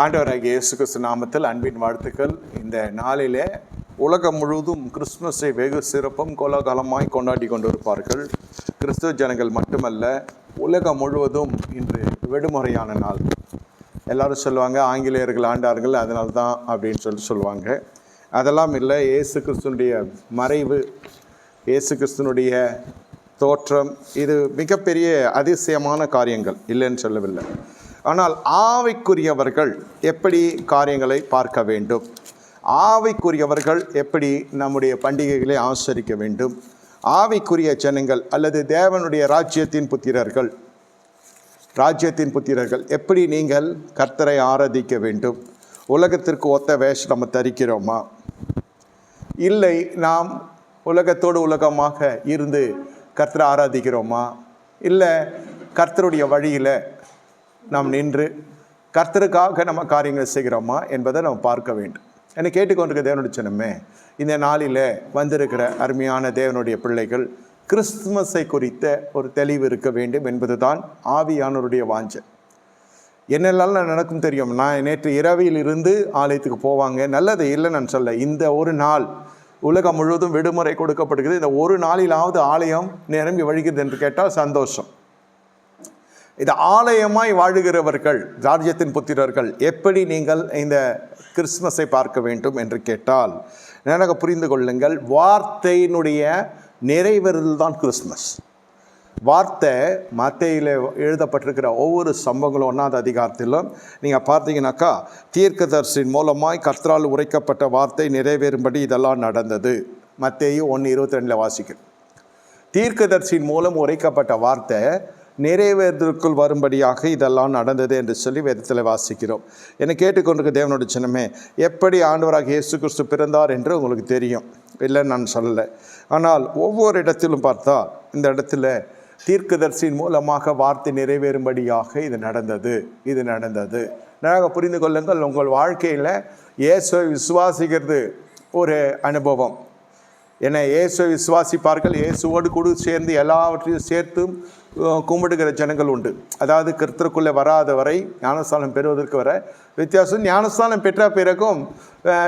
ஆண்டவராகிய இயேசு கிறிஸ்து நாமத்தில் அன்பின் வாழ்த்துக்கள். இந்த நாளிலே உலகம் முழுவதும் கிறிஸ்துமஸை வெகு சிறப்பும் கோலாகலமாய் கொண்டாடி கொண்டிருப்பார்கள். கிறிஸ்துவ ஜனங்கள் மட்டுமல்ல, உலகம் முழுவதும் இன்று விடுமுறையான நாள். எல்லாரும் சொல்லுவாங்க ஆங்கிலேயர்கள் ஆண்டார்கள் அதனால தான் அப்படின்னு சொல்லுவாங்க. அதெல்லாம் இல்லை. இயேசு கிறிஸ்துனுடைய மறைவு, இயேசு கிறிஸ்துனுடைய தோற்றம், இது மிகப்பெரிய அதிசயமான காரியங்கள், இல்லைன்னு சொல்லவில்லை. ஆனால் ஆவிக்குரியவர்கள் எப்படி காரியங்களை பார்க்க வேண்டும், ஆவிக்குரியவர்கள் எப்படி நம்முடைய பண்டிகைகளை ஆசரிக்க வேண்டும், ஆவிக்குரிய ஜனங்கள் அல்லது தேவனுடைய ராஜ்யத்தின் புத்திரர்கள் எப்படி நீங்கள் கர்த்தரை ஆராதிக்க வேண்டும், உலகத்திற்கு ஒத்த வேஷம் நம்ம தரிக்கிறோமா, இல்லை நாம் உலகத்தோடு உலகமாக இருந்து கர்த்தரை ஆராதிக்கிறோமா, இல்லை கர்த்தருடைய வழியில் நாம் நின்று கர்த்தருக்காக நம்ம காரியங்கள் செய்கிறோமா என்பதை நம்ம பார்க்க வேண்டும். என்னை கேட்டுக்கொண்டிருக்க தேவனுடைய ஜனமே, இந்த நாளில் வந்திருக்கிற அருமையான தேவனுடைய பிள்ளைகள் கிறிஸ்துமஸை குறித்த ஒரு தெளிவு இருக்க வேண்டும் என்பது தான் ஆவியானவருடைய வாஞ்சை. என்னெல்லாம் நடக்கும் தெரியும். நான் நேற்று இரவில் இருந்து ஆலயத்துக்கு போவாங்க, நல்லது இல்லை நான் சொல்ல. இந்த ஒரு நாள் உலகம் முழுவதும் விடுமுறை கொடுக்கப்படுகிறது. இந்த ஒரு நாளிலாவது ஆலயம் நிரம்பி வழிகிறது என்று கேட்டால் சந்தோஷம். இது ஆலயமாய் வாழுகிறவர்கள், ராஜ்யத்தின் புத்திரர்கள் எப்படி நீங்கள் இந்த கிறிஸ்துமஸை பார்க்க வேண்டும் என்று கேட்டால், எனக்கு புரிந்து கொள்ளுங்கள், வார்த்தையினுடைய நிறைவேறுதல் தான் கிறிஸ்துமஸ். வார்த்தை மத்தேயுவில் எழுதப்பட்டிருக்கிற ஒவ்வொரு சம்பவங்களும் 1ஆம் அதிகாரத்திலும் நீங்கள் பார்த்தீங்கன்னாக்கா, தீர்க்கதரிசியின் மூலமாய் கர்த்தரால் உரைக்கப்பட்ட வார்த்தை நிறைவேறும்படி இதெல்லாம் நடந்தது. மத்தேயு 1:22 வாசிக்கிறோம். தீர்க்கதரிசியின் மூலம் உரைக்கப்பட்ட வார்த்தை நிறைவேறுதலுக்குள் வரும்படியாக இதெல்லாம் நடந்தது என்று சொல்லி வேதத்தில் வாசிக்கிறோம். என்னை கேட்டுக்கொண்டிருக்க தேவனுடைய ஜனமே, எப்படி ஆண்டவராக இயேசு கிறிஸ்து பிறந்தார் என்று உங்களுக்கு தெரியும், இல்லைன்னு நான் சொல்லலை. ஆனால் ஒவ்வொரு இடத்திலும் பார்த்தா இந்த இடத்துல தீர்க்கதரிசியின் மூலமாக வார்த்தை நிறைவேறும்படியாக இது நடந்தது. நன்றாக புரிந்து கொள்ளுங்கள். உங்கள் வாழ்க்கையில் இயேசுவை விசுவாசிக்கிறது ஒரு அனுபவம். என்னை இயேசுவை விசுவாசிப்பார்கள், இயேசுவோடு கூட சேர்ந்து எல்லாவற்றையும் சேர்த்தும் கும்பிடுகிற ஜனங்கள் உண்டு. அதாவது கர்த்தருக்குள்ளே வராத வரை ஞானஸ்தானம் பெறுவதற்கு வர வித்தியாசம், ஞானஸ்தானம் பெற்ற பிறகும்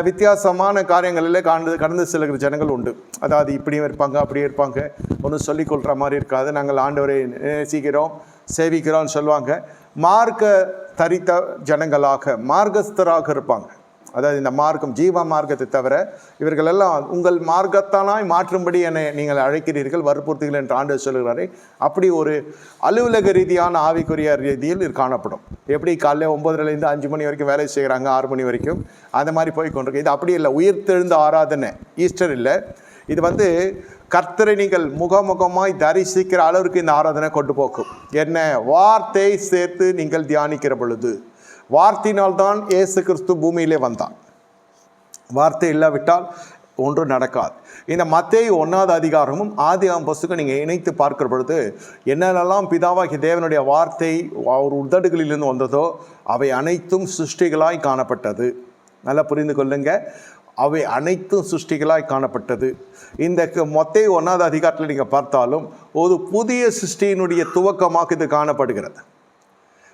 வித்தியாசமான காரியங்களில் கடந்து செல்கிற ஜனங்கள் உண்டு. அதாவது இப்படியும் இருப்பாங்க, அப்படியே இருப்பாங்க, ஒன்றும் சொல்லிக்கொள்கிற மாதிரி இருக்காது. நாங்கள் ஆண்டவரை நேசிக்கிறோம், சேவிக்கிறோம்னு சொல்லுவாங்க. மார்க்க தரித்த ஜனங்களாக, மார்க்கஸ்தராக இருப்பாங்க. அதாவது இந்த மார்க்கம் ஜீவ மார்க்கத்தை தவிர இவர்களெல்லாம் உங்கள் மார்க்கத்தானாய் மாற்றும்படி என்னை நீங்கள் அழைக்கிறீர்கள், வற்புறுத்துகள் என்று ஆண்டவர் சொல்கிறாரே, அப்படி ஒரு அலுவலக ரீதியான ஆவிக்குரிய ரீதியில் காணப்படும். எப்படி காலையில் 9:00 5 மணி வரைக்கும் வேலை செய்கிறாங்க, 6 மணி வரைக்கும், அந்த மாதிரி போய் கொண்டிருக்கு. இது அப்படி இல்லை, உயிர்த்தெழுந்த ஆராதனை, ஈஸ்டர் இல்லை. இது கர்த்தரை நீங்கள் முகமுகமாய் தரிசிக்கிற அளவுக்கு இந்த ஆராதனை கொண்டு போக்கும். என்ன? வார்த்தை சேர்த்து நீங்கள் தியானிக்கிற பொழுது, வார்த்தையினால்தான் இயேசு கிறிஸ்து பூமியிலே வந்தான். வார்த்தை இல்லாவிட்டால் ஒன்றும் நடக்காது. இந்த மத்தேயு 1ஆம் அதிகாரமும் ஆதியாகம புஸ்தகம் நீங்கள் இணைத்து பார்க்கிற பொழுது என்னென்னலாம் பிதாவாகிய தேவனுடைய வார்த்தை அவர் உதடுகளிலிருந்து வந்ததோ அவை அனைத்தும் சிருஷ்டிகளாய் காணப்பட்டது. நல்லா புரிந்து கொள்ளுங்க, அவை அனைத்தும் சிருஷ்டிகளாய் காணப்பட்டது. இந்த மத்தேயு 1ஆம் அதிகாரத்தில் நீங்கள் பார்த்தாலும் ஒரு புதிய சிருஷ்டியினுடைய துவக்கமாக இது காணப்படுகிறது.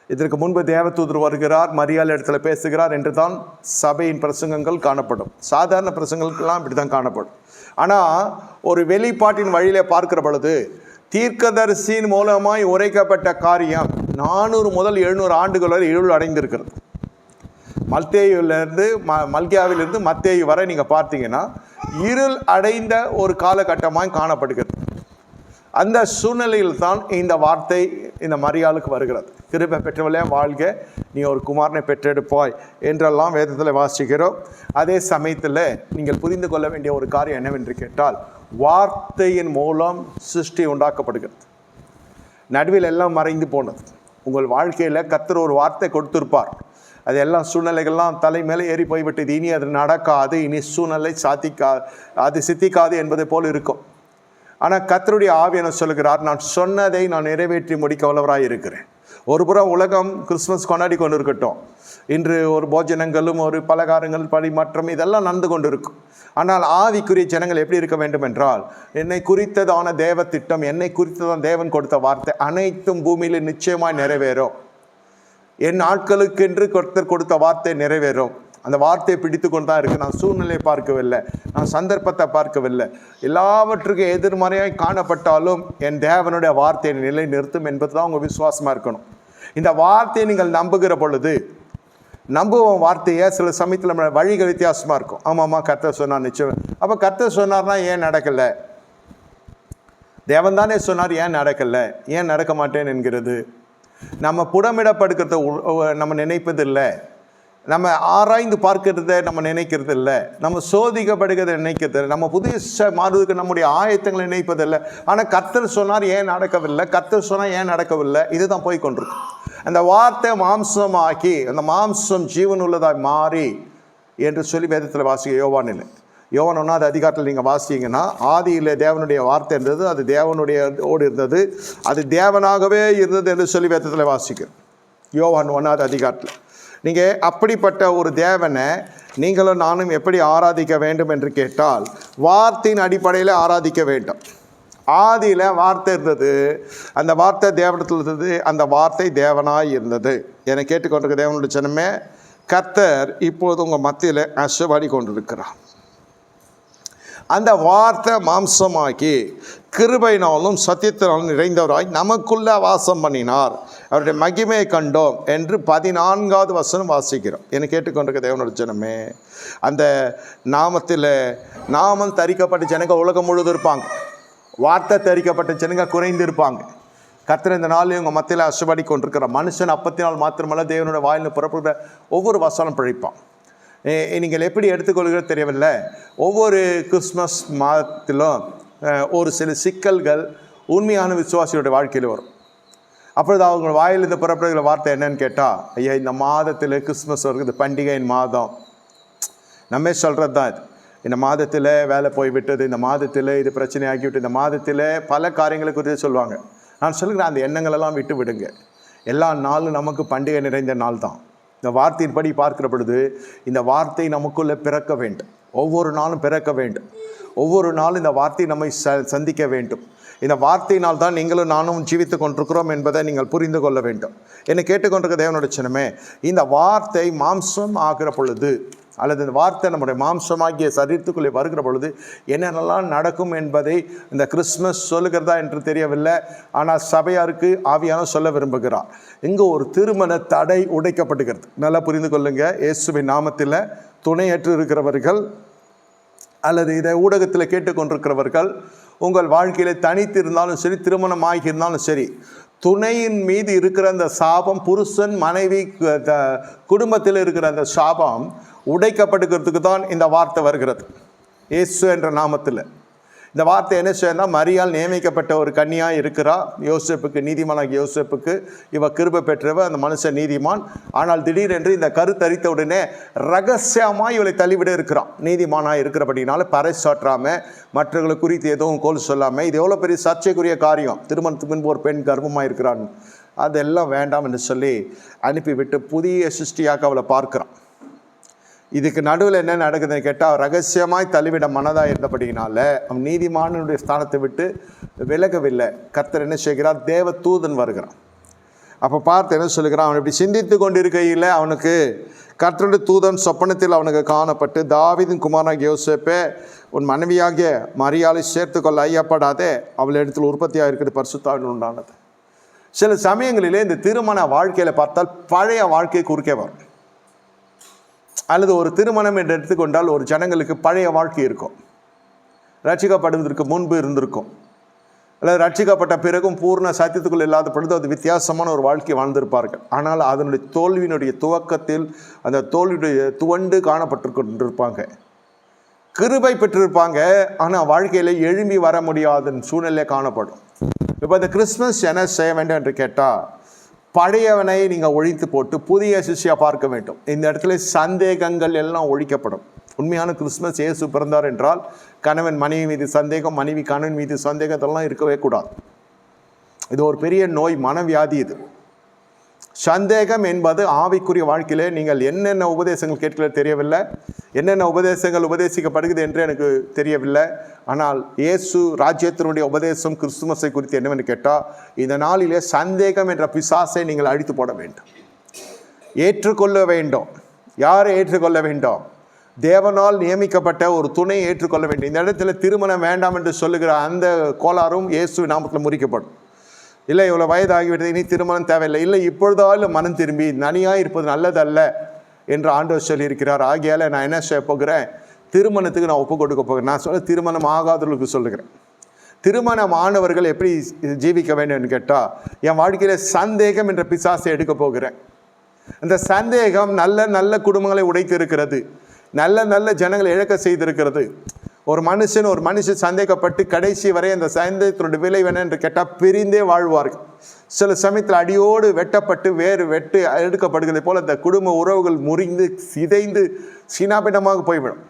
இதற்கு முன்பு தேவதூதர் வருகிறார், மரியாள் இடத்துல பேசுகிறார் என்று தான் சபையின் பிரசங்கங்கள் காணப்படும். சாதாரண பிரசங்கங்களுக்கெல்லாம் இப்படி தான் காணப்படும். ஆனால் ஒரு வெளிப்பாட்டின் வழியிலே பார்க்கிற பொழுது தீர்க்கதரிசியின் மூலமாய் உரைக்கப்பட்ட காரியம் 400 முதல் 700 ஆண்டுகள் வரை இருள் அடைந்திருக்கிறது. மல்கியாவிலிருந்து மத்தேயு வரை நீங்கள் பார்த்தீங்கன்னா இருள் அடைந்த ஒரு காலகட்டமாய் காணப்படுகிறது. அந்த சூழ்நிலையில் தான் இந்த வார்த்தை இந்த மரியாளுக்கு வருகிறது. கிருபை பெற்றவளே வாழ்க, நீ ஒரு குமாரனை பெற்றெடுப்பாய் என்றெல்லாம் வேதத்தில் வாசிக்கிறோம். அதே சமயத்தில் நீங்கள் புரிந்து கொள்ள வேண்டிய ஒரு காரியம் என்னவென்று கேட்டால், வார்த்தையின் மூலம் சிருஷ்டி உண்டாக்கப்படுகிறது. நடுவில் எல்லாம் மறைந்து போனது. உங்கள் வாழ்க்கையில் கர்த்தர் ஒரு வார்த்தை கொடுத்திருப்பார். அது எல்லாம் சூழ்நிலைகள்லாம் தலை மேலே ஏறி போய்விட்டது, இனி அது நடக்காது, இனி சூழ்நிலை சித்திக்காது என்பதை போல் இருக்கும். ஆனால் கர்த்தருடைய ஆவியானவர் சொல்கிறார், நான் சொன்னதை நான் நிறைவேற்றி முடிக்க வல்லவராக இருக்கிறேன். ஒரு புறம் உலகம் கிறிஸ்துமஸ் கொண்டாடி கொண்டு இருக்கட்டும், இன்று ஒரு போஜனங்களும் ஒரு பலகாரங்கள் பரிமாற்றம் இதெல்லாம் நடந்து கொண்டு இருக்கும். ஆனால் ஆவிக்குரிய ஜனங்கள் எப்படி இருக்க வேண்டும் என்றால், என்னை குறித்ததான தேவ திட்டம், என்னை குறித்ததான தேவன் கொடுத்த வார்த்தை அனைத்தும் பூமியில் நிச்சயமாய் நிறைவேறும். என் நாட்களுக்கென்று கர்த்தர் கொடுத்த வார்த்தை நிறைவேறும். அந்த வார்த்தையை பிடித்து கொண்டு தான் இருக்குது. நான் சூழ்நிலையை பார்க்கவில்லை, நான் சந்தர்ப்பத்தை பார்க்கவில்லை. எல்லாவற்றுக்கும் எதிர்மறையாய் காணப்பட்டாலும் என் தேவனுடைய வார்த்தையை நிலை நிறுத்தும் என்பது தான் உங்கள் விசுவாசமாக இருக்கணும். இந்த வார்த்தையை நீங்கள் நம்புகிற பொழுது, நம்புவோம் வார்த்தையை சில சமயத்தில் நம்ம வழிகள் வித்தியாசமாக இருக்கும். ஆமாம்மா கர்த்தர் சொன்னார் நிச்சயம். அப்போ கர்த்தர் சொன்னார்னா ஏன் நடக்கலை? தேவன் தானே சொன்னார், ஏன் நடக்கலை, ஏன் நடக்க மாட்டேன் என்கிறது? நம்ம புடமிடப்படுக்கிறத நம்ம நினைப்பதில்லை, நம்ம ஆராய்ந்து பார்க்கறத நம்ம நினைக்கிறது இல்லை, நம்ம சோதிக்கப்படுகிறத நினைக்கிறது இல்லை, நம்ம புதிய மாறுவதற்கு நம்முடைய ஆயத்தங்களை நினைப்பதில்லை. ஆனால் கர்த்தர் சொன்னார் ஏன் நடக்கவில்லை, கர்த்தர் சொன்னால் ஏன் நடக்கவில்லை, இதுதான் போய் கொண்டிருக்கும். அந்த வார்த்தை மாம்சமாக்கி அந்த மாம்சம் ஜீவன் உள்ளதாய் மாறி என்று சொல்லி வேதத்தில் வாசிக்க யோவான் 1 அதிகாரத்தில் நீங்கள் வாசிங்கன்னா, ஆதியில் தேவனுடைய வார்த்தை இருந்தது, அது தேவனுடைய ஓடு இருந்தது, அது தேவனாகவே இருந்தது என்று சொல்லி வேதத்தில் வாசிக்கிறோம். யோவான் 1 அதிகாரத்தில் நீங்கள் அப்படிப்பட்ட ஒரு தேவனை நீங்களும் நானும் எப்படி ஆராதிக்க வேண்டும் என்று கேட்டால், வார்த்தையின் அடிப்படையில் ஆராதிக்க வேண்டும். ஆதியில் வார்த்தை இருந்தது, அந்த வார்த்தை தேவனத்தில் இருந்தது, அந்த வார்த்தை தேவனாய் இருந்தது. என்னை கேட்டுக்கொண்டிருக்க தேவனுடைய ஜனமே, கர்த்தர் இப்போது உங்கள் மத்தியில் அசைவாடி கொண்டிருக்கிறார். அந்த வார்த்தை மாம்சமாக்கி கிருபையினாலும் சத்தியத்தினாலும் நிறைந்தவராய் நமக்குள்ள வாசம் பண்ணினார், அவருடைய மகிமையை கண்டோம் என்று 14வது வசனம் வாசிக்கிறோம். என்னை கேட்டுக்கொண்டிருக்க தேவனுடைய ஜனமே, அந்த நாமம் தரிக்கப்பட்ட ஜனங்க உலகம் முழுவதும் இருப்பாங்க, வார்த்தை தரிக்கப்பட்ட ஜனங்க குறைந்து இருப்பாங்க. கர்த்தர் இந்த நாளில் உங்கள் மத்தியில் அசைவாடி கொண்டிருக்கிற மனுஷன் அப்பத்தினால் மாத்திரமல்ல, தேவனுடைய வாயிலில் புறப்படுகிற ஒவ்வொரு வசனம் பழிப்பான். நீங்கள் எப்படி எடுத்துக்கொள்கிறது தெரியவில்லை. ஒவ்வொரு கிறிஸ்மஸ் மாதத்திலும் ஒரு சில சிக்கல்கள் உண்மையான விசுவாசியோடைய வாழ்க்கையில் வரும். அப்பொழுது அவங்க வாயில் இந்த புறப்படுகிற வார்த்தை என்னன்னு கேட்டால், ஐயா இந்த மாதத்தில் கிறிஸ்மஸ் வருது, பண்டிகையின் மாதம், நம்ம சொல்கிறது தான் இது. இந்த மாதத்தில் வேலை போய்விட்டது, இந்த மாதத்தில் இது பிரச்சனை ஆகிவிட்டு, இந்த மாதத்தில் பல காரியங்களை குறித்து சொல்லுவாங்க. நான் சொல்லுகிறேன், அந்த எண்ணங்களெல்லாம் விட்டு விடுங்க. எல்லா நாளும் நமக்கு பண்டிகை நிறைந்த நாள் தான். இந்த வார்த்தையின்படி பார்க்கிற பொழுது இந்த வார்த்தை நமக்குள்ளே பிறக்க வேண்டும், ஒவ்வொரு நாளும் பிறக்க வேண்டும், ஒவ்வொரு நாளும் இந்த வார்த்தை நம்மை சந்திக்க வேண்டும். இந்த வார்த்தையினால் தான் நீங்களும் நானும் ஜீவித்து கொண்டிருக்கிறோம் என்பதை நீங்கள் புரிந்து கொள்ள வேண்டும். என்னை கேட்டுக்கொண்டிருக்க தேவனுடைய ஜனமே, இந்த வார்த்தை மாம்சம் ஆகிற பொழுது, அல்லது இந்த வார்த்தை நம்முடைய மாம்சமாகிய சரீரத்துக்குள்ளே வருகிற பொழுது என்னென்னலாம் நடக்கும் என்பதை இந்த கிறிஸ்மஸ் சொல்லுகிறதா என்று தெரியவில்லை. ஆனால் சபையாருக்கு ஆவியான சொல்ல விரும்புகிறார். இங்கே ஒரு திருமண தடை உடைக்கப்படுகிறது. நல்லா புரிந்து கொள்ளுங்க. இயேசுவின் நாமத்தில் துணையற்று இருக்கிறவர்கள் அல்லது இதை ஊடகத்தில் கேட்டுக்கொண்டிருக்கிறவர்கள், உங்கள் வாழ்க்கையில் தனித்து இருந்தாலும் சரி, திருமணம் ஆகியிருந்தாலும் சரி, துணையின் மீது இருக்கிற அந்த சாபம், புருஷன் மனைவி குடும்பத்தில் இருக்கிற அந்த சாபம் உடைக்கப்படுகிறதுக்கு தான் இந்த வார்த்தை வருகிறது. இயேசு என்ற நாமத்தில் இந்த வார்த்தை என்ன செய்யணும்? மரியாள் நியமிக்கப்பட்ட ஒரு கன்னியாக இருக்கிறா. யோசேப்புக்கு, நீதிமானாகிய யோசேப்புக்கு இவ கிருபை பெற்றவ, அந்த மனுஷன் நீதிமான். ஆனால் திடீரென்று இந்த கருத்தரித்த உடனே ரகசியமாக இவளை தள்ளிவிட இருக்கிறான். நீதிமானாக இருக்கிறபடினால பறைசாற்றாமல், மற்றவர்களை குறித்து எதுவும் கோல் சொல்லாமல், இது எவ்வளோ பெரிய சர்ச்சைக்குரிய காரியம். திருமணத்துக்கு முன்பு ஒரு பெண் கர்ப்பமாக இருக்கிறான், அதெல்லாம் வேண்டாம் என்று சொல்லி அனுப்பிவிட்டு புதிய சிருஷ்டியாக அவளை பார்க்குறான். இதுக்கு நடுவில் என்ன நடக்குதுன்னு கேட்டால், ரகசியமாய் தள்ளிவிட மனதாக இருந்தபடினால அவன் நீதிமானுடைய ஸ்தானத்தை விட்டு விலகவில்லை. கர்த்தர் என்ன செய்கிறார்? தேவ தூதன் வருகிறான். அப்போ பார்த்து என்ன சொல்லுகிறான்? அவன் இப்படி சிந்தித்து கொண்டிருக்கையில் அவனுக்கு கர்த்தருடைய தூதன் சொப்பனத்தில் அவனுக்கு காணப்பட்டு, தாவீதின் குமாரனாகிய யோசேப்பே, உன் மனைவியாகிய மரியாளை சேர்த்து கொள்ள ஐயப்படாதே, அவள் இடத்தில் உற்பத்தியாக இருக்கிறது பரிசுத்தாவின் உண்டானது. சில சமயங்களிலே இந்த திருமண வாழ்க்கையில் பார்த்தால் பழைய வாழ்க்கை குறுக்கே வரும். அல்லது ஒரு திருமணம் என்று எடுத்துக்கொண்டால் ஒரு ஜனங்களுக்கு பழைய வாழ்க்கை இருக்கும், ரட்சிக்கப்படுவதற்கு முன்பு இருந்திருக்கும், அல்லது ரட்சிக்கப்பட்ட பிறகும் பூர்ண சத்தியத்துக்குள் இல்லாத பொழுது அது வித்தியாசமான ஒரு வாழ்க்கை வாழ்ந்திருப்பார்கள். ஆனால் அதனுடைய தோல்வியினுடைய துவக்கத்தில் அந்த தோல்வியுடைய துவண்டு காணப்பட்டு கொண்டிருப்பாங்க. கிருபை பெற்றிருப்பாங்க, ஆனால் வாழ்க்கையில் எழும்பி வர முடியாத சூழ்நிலை காணப்படும். இப்போ இந்த கிறிஸ்மஸ் என்ன செய்ய வேண்டும் என்று கேட்டால், பழையவனை நீங்கள் ஒழித்து போட்டு புதிய சிஷ்யா பார்க்க வேண்டும். இந்த இடத்துல சந்தேகங்கள் எல்லாம் ஒழிக்கப்படும். உண்மையான கிறிஸ்மஸ் இயேசு பிறந்தார் என்றால் கணவன் மனைவி மீது சந்தேகம், மனைவி கணவன் மீது சந்தேகத்தெல்லாம் இருக்கவே கூடாது. இது ஒரு பெரிய நோய், மனவியாதி. இது சந்தேகம் என்பது ஆவிக்குரிய வாழ்க்கையிலே நீங்கள் என்னென்ன உபதேசங்கள் கேட்கல தெரியவில்லை, என்னென்ன உபதேசங்கள் உபதேசிக்கப்படுகிறது என்று எனக்கு தெரியவில்லை. ஆனால் இயேசு ராஜ்யத்தினுடைய உபதேசம் கிறிஸ்துமஸை குறித்து என்னவென்று கேட்டால், இந்த நாளிலே சந்தேகம் என்ற பிசாசை நீங்கள் அழித்து போட வேண்டும். ஏற்றுக்கொள்ள வேண்டும். யாரை ஏற்றுக்கொள்ள வேண்டும்? தேவனால் நியமிக்கப்பட்ட ஒரு துணையை ஏற்றுக்கொள்ள வேண்டும். இந்த இடத்துல திருமணம் வேண்டாம் என்று சொல்லுகிற அந்த கோளாறும் இயேசு நாமத்தில் முறிக்கப்படும். இல்லை, இவ்வளோ வயதாகிவிட்டது, இனி திருமணம் தேவையில்லை. இல்லை, இப்பொழுதாவது மனம் திரும்பி தனியாக இருப்பது நல்லதல்ல என்று ஆண்டவர் சொல்லியிருக்கிறார். ஆகையால் நான் என்ன செய்ய போகிறேன்? திருமணத்துக்கு நான் ஒப்பு கொடுக்க போகிறேன். நான் சொல்ல திருமணம் ஆகாதவர்களுக்கு சொல்லுகிறேன். திருமணம் ஆனவர்கள் எப்படி ஜீவிக்க வேண்டும் கேட்டால், என் வாழ்க்கையில் சந்தேகம் என்ற பிசாசை எடுக்க போகிறேன். அந்த சந்தேகம் நல்ல நல்ல குடும்பங்களை உடைத்து இருக்கிறது, நல்ல நல்ல ஜனங்களை இழக்க செய்திருக்கிறது. ஒரு மனுஷன் சந்தேகப்பட்டு கடைசி வரை அந்த சந்தேகத்தினுடைய விளைவு என்ன என்று கேட்டால் பிரிந்தே வாழ்வார்கள். சில சமயத்தில் அடியோடு வெட்டப்பட்டு வேறு எடுக்கப்படுகிறது போல் அந்த குடும்ப உறவுகள் முறிந்து சிதைந்து சினாபிடமாக போய்விடும்.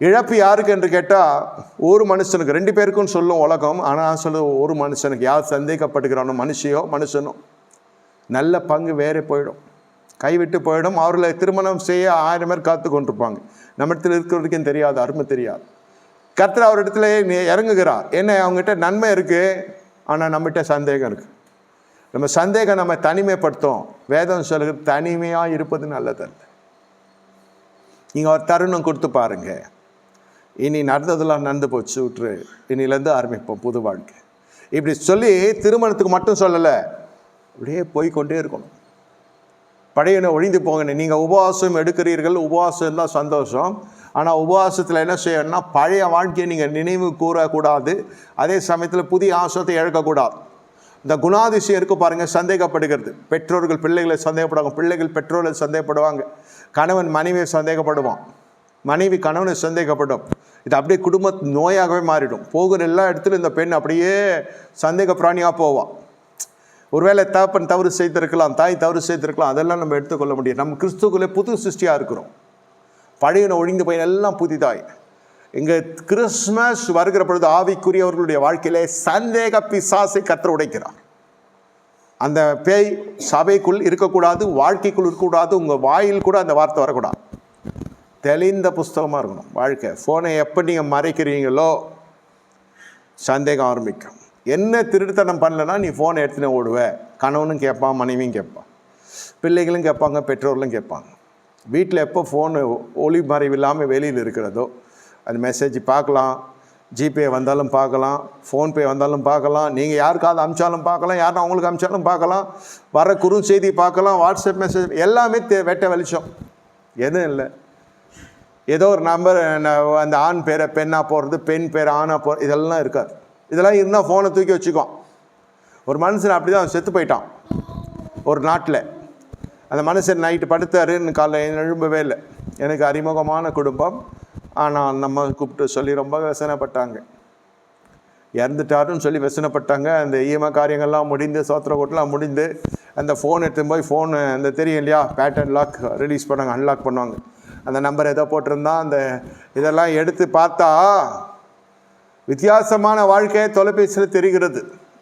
இழப்பு யாருக்கு என்று கேட்டால், ஒரு மனுஷனுக்கு, 2 பேருக்கும் சொல்லும் உலகம். ஆனால் சொல்ல ஒரு மனுஷனுக்கு, யார் சந்தேகப்படுகிறானோ மனுஷனோ நல்ல பங்கு வேறே போயிடும், கைவிட்டு போயிடும். அவர்களை திருமணம் செய்ய 1000 பேர் காத்து கொண்டிருப்பாங்க. நம்ம இடத்துல இருக்கிறவருக்கும் தெரியாது, அருமை தெரியாது. கர்த்தர் அவர் இடத்துல இறங்குகிறார். என்ன, அவங்ககிட்ட நன்மை இருக்குது, ஆனால் நம்மகிட்ட சந்தேகம் இருக்குது. நம்ம சந்தேகம் நம்ம தனிமைப்படுத்தும். வேதம் சொல்லுகிற தனிமையாக இருப்பது நல்லதல்ல. நீங்கள் ஒரு தருணம் கொடுத்து பாருங்க. இனி நடந்ததெல்லாம் நடந்து போச்சு, விட்டுரு, இனிலேருந்து ஆரம்பிப்போம் புது வாழ்க்கை. இப்படி சொல்லி திருமணத்துக்கு மட்டும் சொல்லலை, அப்படியே போய்கொண்டே இருக்கணும். பழையனை ஒழிந்து போகணும். நீங்கள் உபவாசம் எடுக்கிறீர்கள், உபவாசம் தான் சந்தோஷம். ஆனால் உபவாசத்தில் என்ன செய்யணும்னா, பழைய வாழ்க்கையை நீங்கள் நினைவு கூறக்கூடாது. அதே சமயத்தில் புதிய ஆசத்தை இழக்கக்கூடாது. இந்த குணாதிசயம் இருக்க பாருங்கள், சந்தேகப்படுகிறது. பெற்றோர்கள் பிள்ளைகளை சந்தேகப்படுவாங்க, பிள்ளைகள் பெற்றோர்களை சந்தேகப்படுவாங்க, கணவன் மனைவியை சந்தேகப்படுவான், மனைவி கணவனை சந்தேகப்படும். இது அப்படியே குடும்ப நோயாகவே மாறிடும். போகிற எல்லா இடத்துலையும் இந்த பெண் அப்படியே சந்தேக பிராணியாக போவாள். ஒருவேளை தகப்பன் தவறு செய்திருக்கலாம், தாய் தவறு செய்திருக்கலாம், அதெல்லாம் நம்ம எடுத்துக்கொள்ள முடியும். நம்ம கிறிஸ்துக்குள்ளே புது சிருஷ்டியாக இருக்கிறோம். பழையன ஒழிந்து போய் எல்லாம் புதிதாய். இங்கே கிறிஸ்மஸ் வருகிற பொழுது ஆவிக்குரியவர்களுடைய வாழ்க்கையிலே சந்தேக பிசாசை கர்த்தர் உடைக்கிறார். அந்த பேய் சபைக்குள் இருக்கக்கூடாது, வாழ்க்கைக்குள் இருக்கக்கூடாது, உங்கள் வாயில் கூட அந்த வார்த்தை வரக்கூடாது. தெளிந்த புஸ்தகமாக இருக்கணும் வாழ்க்கை. ஃபோனை எப்போ நீங்கள் மறைக்கிறீங்களோ சந்தேகம் ஆரம்பிக்கும். என்ன திருட்டுத்தனம் பண்ணலன்னா நீ ஃபோனை எடுத்துன்னு ஓடுவேன். கணவனும் கேட்பான், மனைவியும் கேட்பான், பிள்ளைகளும் கேட்பாங்க, பெற்றோர்களும் கேட்பாங்க. வீட்டில் எப்போ ஃபோனு ஒளி மறைவு இல்லாமல் வெளியில் இருக்கிறதோ அந்த மெசேஜ் பார்க்கலாம், ஜிபே வந்தாலும் பார்க்கலாம், ஃபோன்பே வந்தாலும் பார்க்கலாம், நீங்கள் யாருக்காவது அமிச்சாலும் பார்க்கலாம், யாரும் அவங்களுக்கு அமிச்சாலும் பார்க்கலாம், வர குறுஞ்செய்தி பார்க்கலாம், வாட்ஸ்அப் மெசேஜ் எல்லாமே வெட்ட வெளிச்சம். எதுவும் இல்லை. ஏதோ ஒரு நம்பர், அந்த ஆண் பேரை பெண்ணாக போடுறது, பெண் பேரை ஆணாக போடுறது, இதெல்லாம் இருக்காது. இதெல்லாம் இருந்தால் ஃபோனை தூக்கி வச்சுக்குவான். ஒரு மனுஷன் அப்படி தான் செத்து போயிட்டான் ஒரு நாட்டில். அந்த மனுஷன் நைட்டு படுத்தாருன்னு காலையில் எழும்பவே இல்லை. எனக்கு அறிமுகமான குடும்பம், ஆனால் நம்ம கூப்பிட்டு சொல்லி ரொம்ப வசனப்பட்டாங்க. இறந்துட்டாருன்னு சொல்லி வசனப்பட்டாங்க. அந்த ஈம காரியங்கள்லாம் முடிந்து, சோத்திர கோட்டெலாம் முடிந்து, அந்த ஃபோன் எடுத்துன்னு போய் ஃபோனு அந்த தெரியும் இல்லையா, பேட்டர்ன் லாக் ரிலீஸ் பண்ணாங்க, அன்லாக் பண்ணுவாங்க. அந்த நம்பர் ஏதோ போட்டிருந்தா அந்த இதெல்லாம் எடுத்து பார்த்தா வித்தியாசமான வாழ்க்கையை தொலைபேசியில் தெரிகிறது.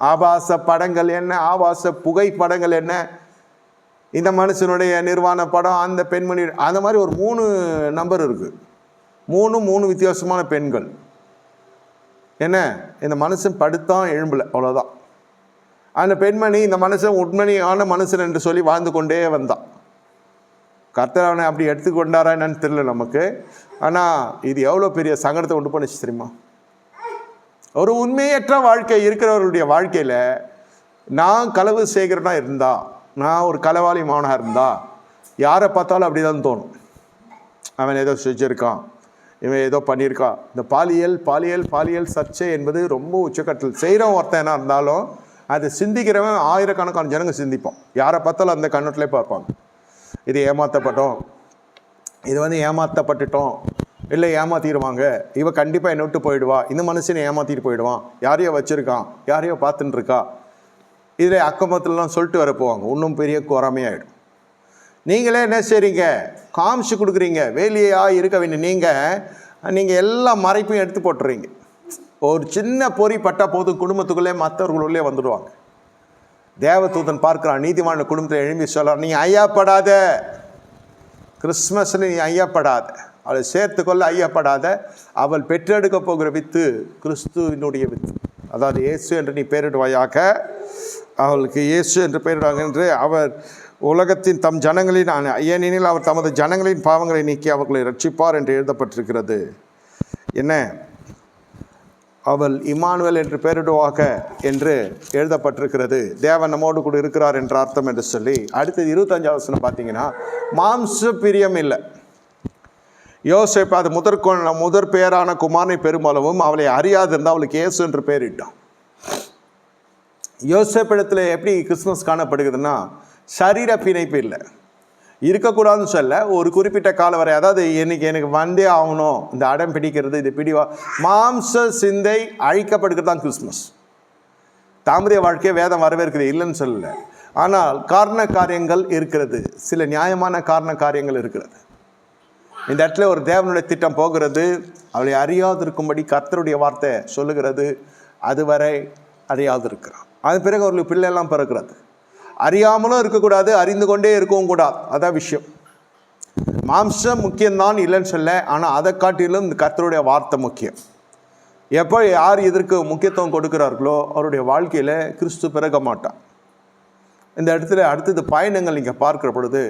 ஆபாச படங்கள் என்ன, ஆபாச புகைப்படங்கள் என்ன, இந்த மனுஷனுடைய நிர்வாண படம், அந்த பெண்மணி, அந்த மாதிரி ஒரு 3 நம்பர் இருக்குது. 3 வித்தியாசமான பெண்கள். என்ன, இந்த மனுஷன் படுத்தான் எழும்பலை, அவ்வளோதான். அந்த பெண்மணி இந்த மனுஷன் உண்மையான மனுஷன் என்று சொல்லி வாழ்ந்து கொண்டே வந்தான். கர்த்தர் அவனை அப்படி எடுத்துக்கொண்டாரா என்னன்னு தெரியல நமக்கு. ஆனால் இது எவ்வளோ பெரிய சங்கடத்தை உண்டு பண்ணிச்சு தெரியுமா? ஒரு உண்மையற்ற வாழ்க்கை இருக்கிறவர்களுடைய வாழ்க்கையில் நான் களவு செய்கிறனா இருந்தா, நான் ஒரு களவாளி மாவனாக இருந்தா, யாரை பார்த்தாலும் அப்படி தான் தோணும். அவன் ஏதோ செஞ்சுருக்கான், இவன் ஏதோ பண்ணியிருக்கான். இந்த பாலியல் சர்ச்சை என்பது ரொம்ப உச்சக்கட்டல். செய்கிறவன் ஒருத்தனா இருந்தாலும் அதை சிந்திக்கிறவன் ஆயிரக்கணக்கான ஜனங்க சிந்திப்பான். யாரை பார்த்தாலும் அந்த கண்ணோட்டிலே பார்ப்பாங்க. இது ஏமாற்றப்பட்டோம், இது ஏமாற்றப்பட்டுட்டோம், இல்லை ஏமாற்றிடுவாங்க, இவன் கண்டிப்பாக என்னை விட்டு போயிடுவா, இந்த மனுஷனை ஏமாற்றிட்டு போயிடுவான், யாரையோ வச்சுருக்கான், யாரையோ பார்த்துட்டு இருக்கா, இதில் அக்கமத்துலலாம் சொல்லிட்டு வர போவாங்க. இன்னும் பெரிய குறமையாயிடும். நீங்களே என்ன செய்றீங்க, காமிச்சு கொடுக்குறீங்க. வேலையாக இருக்க வேண்டிய நீங்கள் எல்லா மறைப்பையும் எடுத்து போட்டுறீங்க. ஒரு சின்ன பொறி பட்டால் போதும், குடும்பத்துக்குள்ளே மற்றவர்களுள்ளே வந்துடுவாங்க. தேவதூதன் பார்க்குறான், நீதிமான குடும்பத்தில் எழும்பி சொல்கிறான், நீ ஐயாப்படாத, கிறிஸ்மஸில் நீ ஐயாப்படாத, அவளை சேர்த்துக்கொள்ள ஐயாப்படாத, அவள் பெற்றெடுக்க போகிற வித்து கிறிஸ்துவினுடைய வித்து, அதாவது இயேசு என்று நீ பெயரிடுவாயாக, அவளுக்கு இயேசு என்று பெயரிடுவாங்க என்று அவர் உலகத்தின் தம் ஜனங்களின் ஏனெனில் அவர் தமது ஜனங்களின் பாவங்களை நீக்கி அவர்களை ரட்சிப்பார் என்று எழுதப்பட்டிருக்கிறது. என்ன, அவள் இம்மானுவேல் என்று பெயரிடுவாக என்று எழுதப்பட்டிருக்கிறது. தேவன் நம்மோடு கூட இருக்கிறார் என்ற அர்த்தம் என்று சொல்லி. அடுத்தது 25வது வசனம் பார்த்தீங்கன்னா, மாம்ச பிரியம் இல்லை. யோசேப்பு அது முதற் பெயரான குமாரனை பெருமளவும் அவளை அறியாதிருந்தால் அவளுக்கு இயேசு என்று பெயரிட்டான். யோசேப்பிடத்தில் எப்படி கிறிஸ்துமஸ் காணப்படுகிறதுனா, சரீர பிணைப்பு இல்லை, இருக்கக்கூடாதுன்னு சொல்ல, ஒரு குறிப்பிட்ட காலம் வரை, அதாவது எனக்கு வந்தே ஆகணும், இந்த அடம் பிடிக்கிறது, இது பிடிவா, மாம்ச சிந்தை அழிக்கப்படுகிறது தான் கிறிஸ்துமஸ். தாம்பரிய வாழ்க்கையை வேதம் வரவேற்கிறது, இல்லைன்னு சொல்லலை. ஆனால் காரண காரியங்கள் இருக்கிறது, சில நியாயமான காரண காரியங்கள் இருக்கிறது. இந்த இடத்துல ஒரு தேவனுடைய திட்டம் போகிறது. அவளை அறியாதிருக்கும்படி கர்த்தருடைய வார்த்தை சொல்லுகிறது. அதுவரை அறியாதிருக்கிறான். அது பிறகு அவர்களுக்கு பிள்ளையெல்லாம் பிறக்கிறது. அறியாமலும் இருக்கக்கூடாது, அறிந்து கொண்டே இருக்கவும் கூடாது. அதான் விஷயம். மாம்சம் முக்கியம்தான், இல்லைன்னு சொல்ல. ஆனால் அதை காட்டிலும் இந்த கர்த்தருடைய வார்த்தை முக்கியம். எப்போ யார் இதற்கு முக்கியத்துவம் கொடுக்கிறார்களோ அவருடைய வாழ்க்கையில் கிறிஸ்து பிறக மாட்டான். இந்த இடத்துல அடுத்தது பயணங்கள் நீங்கள் பார்க்கிற பொழுது,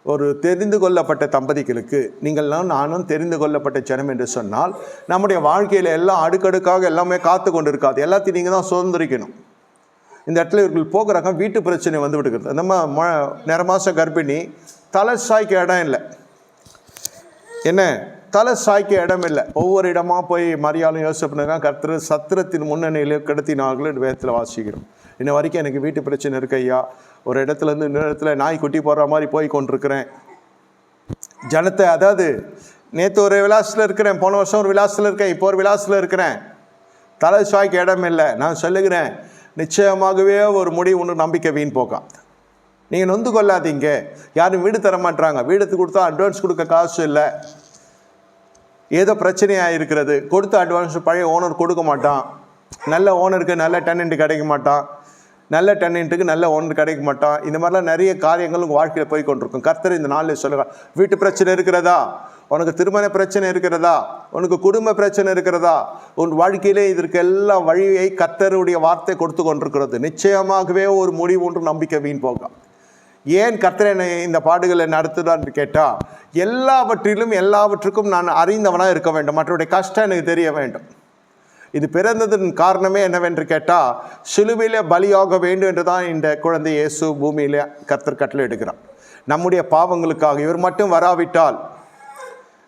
ஒரு தெரிந்து கொள்ளப்பட்ட தம்பதிகளுக்கு, நீங்கள்லாம் நானும் தெரிந்து கொள்ளப்பட்ட ஜனம் என்று சொன்னால், நம்முடைய வாழ்க்கையில் எல்லாம் அடுக்கடுக்காக எல்லாமே காத்து கொண்டு இருக்காது. எல்லாத்தையும் நீங்கள் தான் சுதந்திரிக்கணும். இந்த இடத்துல இவர்கள் போகிறாங்க, வீட்டு பிரச்சனை வந்து விடுகிறது. நம்ம நேர மாதம் கர்ப்பிணி, தலை சாய்க்க இடம் இல்லை. என்ன, தலை சாய்க்க இடம் இல்லை. ஒவ்வொரு இடமா போய் மரியாதை யோசிப்புனா கர்த்தர் சத்திரத்தின் முன்னணியில் கிடத்தினார்கள் வேதத்தில் வாசிக்கிறோம். இன்ன வரைக்கும் எனக்கு வீட்டு பிரச்சனை இருக்கு ஐயா, ஒரு இடத்துலேருந்து இன்னொரு இடத்துல நாய் குட்டி போடுற மாதிரி போய் கொண்டிருக்கிறேன். ஜனத்தை, அதாவது நேற்று ஒரு விலாசத்தில் இருக்கிறேன், போன வருஷம் ஒரு விலாசத்தில் இருக்கேன், இப்போ ஒரு விலாசத்தில் இருக்கிறேன், தலை சாய்க்க இடம் இல்லை. நான் சொல்லுகிறேன், நிச்சயமாகவே ஒரு முடிவு ஒன்று நம்பிக்கை வீண் போக்கா. நீங்கள் நொந்து கொள்ளாதீங்க. யாரும் வீடு தர மாட்டாங்க. வீடு கொடுத்தா அட்வான்ஸ் கொடுக்க காசு இல்லை, ஏதோ பிரச்சனையாக இருக்கிறது. கொடுத்த அட்வான்ஸ் பழைய ஓனர் கொடுக்க மாட்டான். நல்ல ஓனருக்கு நல்ல டெனண்ட் கிடைக்க மாட்டான், நல்ல டெனண்ட்டுக்கு நல்ல ஓனர் கிடைக்க மாட்டான். இந்த மாதிரிலாம் நிறைய காரியங்கள் உங்கள் வாழ்க்கையில் போய் கொண்டிருக்கும். கர்த்தர் இந்த நாளில் சொல்லுங்க, வீட்டு பிரச்சனை இருக்கிறதா, உனக்கு திருமண பிரச்சனை இருக்கிறதா, உனக்கு குடும்ப பிரச்சனை இருக்கிறதா, உன் வாழ்க்கையிலே இதற்கெல்லாம் வழியை கர்த்தருடைய வார்த்தை கொடுத்து கொண்டிருக்கிறது. நிச்சயமாகவே ஒரு முடிவு ஒன்று நம்பிக்கை வீண் போகும். ஏன் கர்த்தர் என்னை இந்த பாடுகளை நடத்துதான்னு கேட்டால், எல்லாவற்றுக்கும் நான் அறிந்தவனாக இருக்க வேண்டும், மற்றவருடைய கஷ்டம் எனக்கு தெரிய வேண்டும். இது பிறந்ததன் காரணமே என்னவென்று கேட்டால், சிலுவையில் பலியாக வேண்டும் என்று தான் இந்த குழந்தை இயேசு பூமியில் கர்த்தர் கட்டளை எடுக்கிறார். நம்முடைய பாவங்களுக்காக இவர் மட்டும் வராவிட்டால்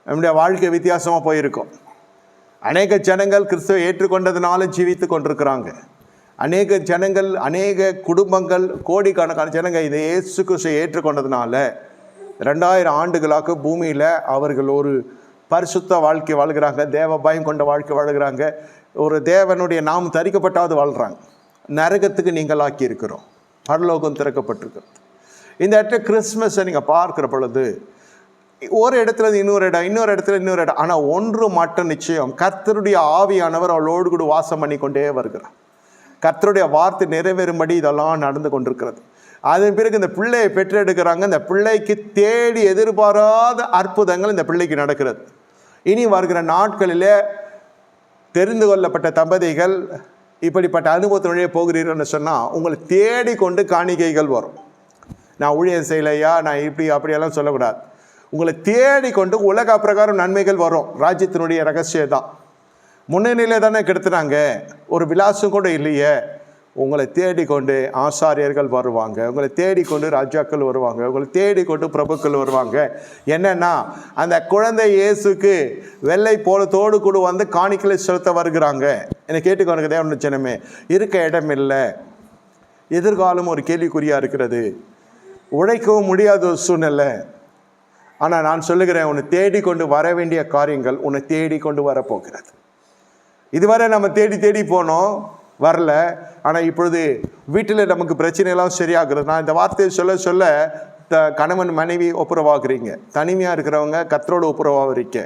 நம்முடைய வாழ்க்கை வித்தியாசமாக போயிருக்கும். அநேக ஜனங்கள் கிறிஸ்துவை ஏற்றுக்கொண்டதுனால ஜீவித்து கொண்டிருக்கிறாங்க. அநேக ஜனங்கள், அநேக குடும்பங்கள், கோடிக்கணக்கான ஜனங்கள் இதை இயேசு கிறிஸ்துவை ஏற்றுக்கொண்டதுனால 2000 ஆண்டுகளாக பூமியில் அவர்கள் ஒரு பரிசுத்த வாழ்க்கை வாழ்கிறாங்க, தேவ பயம் கொண்ட வாழ்க்கை வாழ்கிறாங்க, ஒரு தேவனுடைய நாம் தரிக்கப்பட்டாவது வாழ்கிறாங்க. நரகத்துக்கு நீங்கள் ஆக்கி இருக்கிறோம், பரலோகம் திறக்கப்பட்டிருக்கிறது. இந்த இடத்துல கிறிஸ்மஸை நீங்கள் பார்க்குற பொழுது ஒரு இடத்துல இன்னொரு இடம், ஆனால் ஒன்று மட்டும் நிச்சயம், கர்த்தருடைய ஆவியானவர் அவளோடு கூட வாசம் பண்ணி கொண்டே வருகிறார். கர்த்தருடைய வார்த்தை நிறைவேறும்படி இதெல்லாம் நடந்து கொண்டிருக்கிறது. அதன் பிறகு இந்த பிள்ளையை பெற்றெடுக்கிறாங்க. இந்த பிள்ளைக்கு தேடி எதிர்பாராத அற்புதங்கள் இந்த பிள்ளைக்கு நடக்கிறது. இனி வருகிற நாட்களிலே தெரிந்து கொள்ளப்பட்ட தம்பதிகள் இப்படிப்பட்ட அனுபவத்தினுடைய போகிறீர்கள்னு சொன்னால், உங்களை தேடி கொண்டு காணிக்கைகள் வரும். நான் ஊழியம் செய்யலையா, நான் இப்படி அப்படியெல்லாம் சொல்லக்கூடாது. உங்களை தேடிக்கொண்டு உலக பிரகாரம் நன்மைகள் வரும். ராஜ்யத்தினுடைய ரகசியம் தான். முன்னணியிலே தானே கெடுத்துனாங்க, ஒரு விலாசம் கூட இல்லையே. உங்களை தேடிக்கொண்டு ஆசாரியர்கள் வருவாங்க, உங்களை தேடிக்கொண்டு ராஜாக்கள் வருவாங்க, உங்களை தேடிக்கொண்டு பிரபுக்கள் வருவாங்க. என்னன்னா, அந்த குழந்தை இயேசுக்கு வெள்ளை போலத்தோடு கூட வந்து காணிக்கலை செலுத்த வருகிறாங்க. என்னை கேட்டுக்கொண்டு தேவனுடைய ஜனமே, இருக்க இடம் இல்லை. எதிர்காலம் ஒரு கேள்விக்குறியாக இருக்கிறது. உழைக்கவும் முடியாத ஒரு சூழ்நிலை. ஆனால் நான் சொல்லுகிறேன், உன்னை தேடிக்கொண்டு வர வேண்டிய காரியங்கள் உன்னை தேடிக்கொண்டு வரப்போகிறது. இதுவரை நம்ம தேடி போனோம், வரல. ஆனால் இப்பொழுது வீட்டில் நமக்கு பிரச்சனையெல்லாம் சரியாகிறது. நான் இந்த வார்த்தையை சொல்ல கணவன் மனைவி ஒப்புரவாகிறீங்க, தனிமையாக இருக்கிறவங்க கர்த்தரோடு ஒப்புரவாகிறீங்க.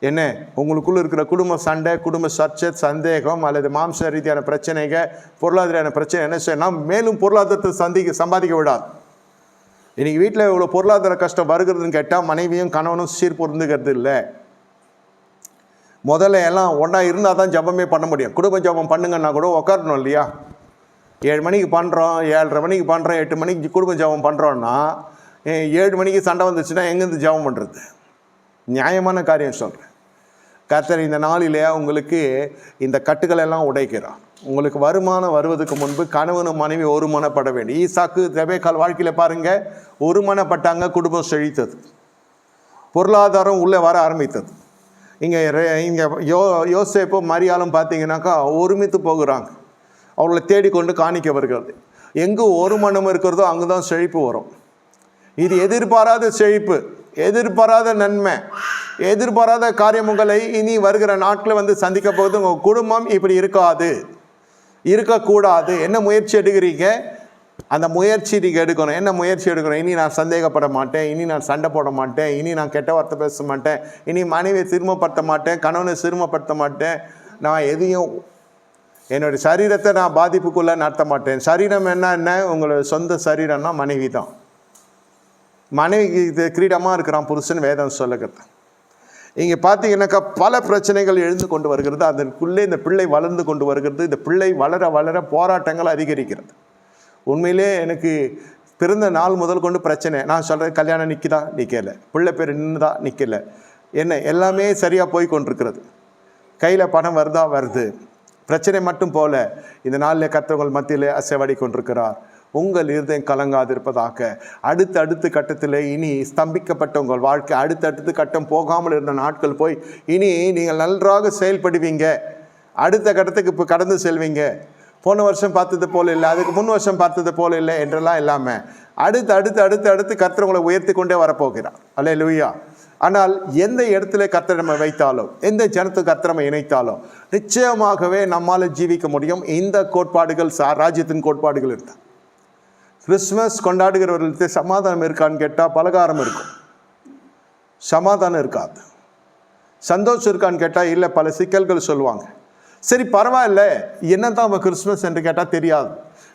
என்ன, உங்களுக்குள்ளே இருக்கிற குடும்ப சண்டை, குடும்ப சர்ச்சை, சந்தேகம் அல்லது மாம்ச ரீதியான பிரச்சனைகள், பொருளாதார பிரச்சனை என்ன செய்யணும், மேலும் பொருளாதாரத்தை சம்பாதிக்க விடாது. இன்றைக்கி வீட்டில் இவ்வளோ பொருளாதார கஷ்டம் வருகிறதுன்னு கேட்டால், மனைவியும் கணவனும் சீர் பொருந்துகிறது இல்லை. முதல்ல எல்லாம் ஒன்றா இருந்தால் தான் ஜபமே பண்ண முடியும். குடும்ப ஜபம் பண்ணுங்கன்னா கூட உட்காரணும் இல்லையா? 7 மணிக்கு பண்ணுறோம், 7:30 மணிக்கு பண்ணுறோம், 8 மணிக்கு குடும்ப ஜெபம் பண்ணுறோன்னா 7 மணிக்கு சண்டை வந்துச்சுன்னா எங்கேருந்து ஜெபம் பண்ணுறது? நியாயமான காரியம் சொல்கிறேன். கர்த்தர் இந்த நாளிலே உங்களுக்கு இந்த கட்டுக்கள் எல்லாம் உடைக்கிறார். உங்களுக்கு வருமானம் வருவதற்கு முன்பு கணவனும் மனைவி ஒருமனப்பட வேண்டும். ஈசாக்கு ரெபேக்காள் வாழ்க்கையில் பாருங்கள், ஒருமனப்பட்டாங்க, குடும்பம் செழித்தது, பொருளாதாரம் உள்ளே வர ஆரம்பித்தது. இங்கே யோசேப்பு மரியாளும் பார்த்தீங்கன்னாக்கா ஒருமித்து போகிறாங்க. அவர்களை தேடிக்கொண்டு காணிக்க வருகிறது. எங்கு ஒரு மனம் இருக்கிறதோ அங்கு தான் செழிப்பு வரும். இது எதிர்பாராத செழிப்பு, எதிர்பாராத நன்மை, எதிர்பாராத காரியங்களை இனி வருகிற நாட்களில் வந்து சந்திக்க போகுது. உங்கள் குடும்பம் இப்படி இருக்கக்கூடாது. என்ன முயற்சி எடுக்கிறீங்க? அந்த முயற்சி நீங்கள் எடுக்கணும். என்ன முயற்சி எடுக்கணும்? இனி நான் சந்தேகப்பட மாட்டேன், இனி நான் சண்டை போட மாட்டேன், இனி நான் கெட்ட வார்த்தை பேச மாட்டேன், இனி மனைவியை சிறுமப்படுத்த மாட்டேன், கணவனை சிறுமப்படுத்த மாட்டேன், நான் எதையும் என்னுடைய சரீரத்தை நான் பாதிப்புக்குள்ளே நடத்த மாட்டேன். சரீரம் என்ன உங்களோட சொந்த சரீரம்னா மனைவி தான். மனைவிக்கு இது கிரீடமாக இருக்கிறான் புருஷன் வேதம் சொல்லுகிறது. இங்கே பார்த்தீங்கன்னாக்கா பல பிரச்சனைகள் எழுந்து கொண்டு வருகிறது. அதற்குள்ளே இந்த பிள்ளை வளர்ந்து கொண்டு வருகிறது. இந்த பிள்ளை வளர வளர போராட்டங்கள் அதிகரிக்கிறது. உண்மையிலே எனக்கு பிறந்த நாள் முதல் கொண்டு பிரச்சனை. நான் சொல்கிறேன், கல்யாணம் நிற்குதா? நிற்கலை. பிள்ளை பேர் நின்றுதா? நிற்கலை. என்ன எல்லாமே சரியாக போய் கொண்டிருக்கிறது. கையில் பணம் வருதா? வருது. பிரச்சனை மட்டும் போல இந்த நாளில் கர்த்தர்கள் மத்தியில் அசைவாடி கொண்டிருக்கிறார். உங்கள் இருதயம் கலங்காதிருப்பதாக. அடுத்த கட்டத்தில் இனி ஸ்தம்பிக்கப்பட்ட உங்கள் வாழ்க்கை அடுத்த கட்டம் போகாமல் இருந்த நாட்கள் போய் இனி நீங்கள் நன்றாக செயல்படுவீங்க. அடுத்த கட்டத்துக்கு இப்போ கடந்து செல்வீங்க. போன வருஷம் பார்த்தது போல இல்லை, அதுக்கு முன் வருஷம் பார்த்தது போல இல்லை என்றெல்லாம் இல்லாமல் அடுத்து கர்த்தர் உங்களை உயர்த்தி கொண்டே வரப்போகிறார். அல்லேலூயா. ஆனால் எந்த இடத்துல கர்த்தர் நம்ம வைத்தாலும், எந்த ஜனத்துக்கு கர்த்தர் நம்ம இணைத்தாலும் நிச்சயமாகவே நம்மால் ஜீவிக்க முடியும். இந்த கோட்பாடுகள் ராஜ்யத்தின் கோட்பாடுகள் இருந்தால். கிறிஸ்மஸ் கொண்டாடுகிறவர்களுக்கு சமாதானம் இருக்கான்னு கேட்டால் பலகாரம் இருக்கும், சமாதானம் இருக்காது. சந்தோஷம் இருக்கான்னு கேட்டால் இல்லை, பல சிக்கல்கள் சொல்லுவாங்க. சரி பரவாயில்ல, என்ன தான் அவன் கிறிஸ்மஸ் என்று கேட்டால் தெரியாது.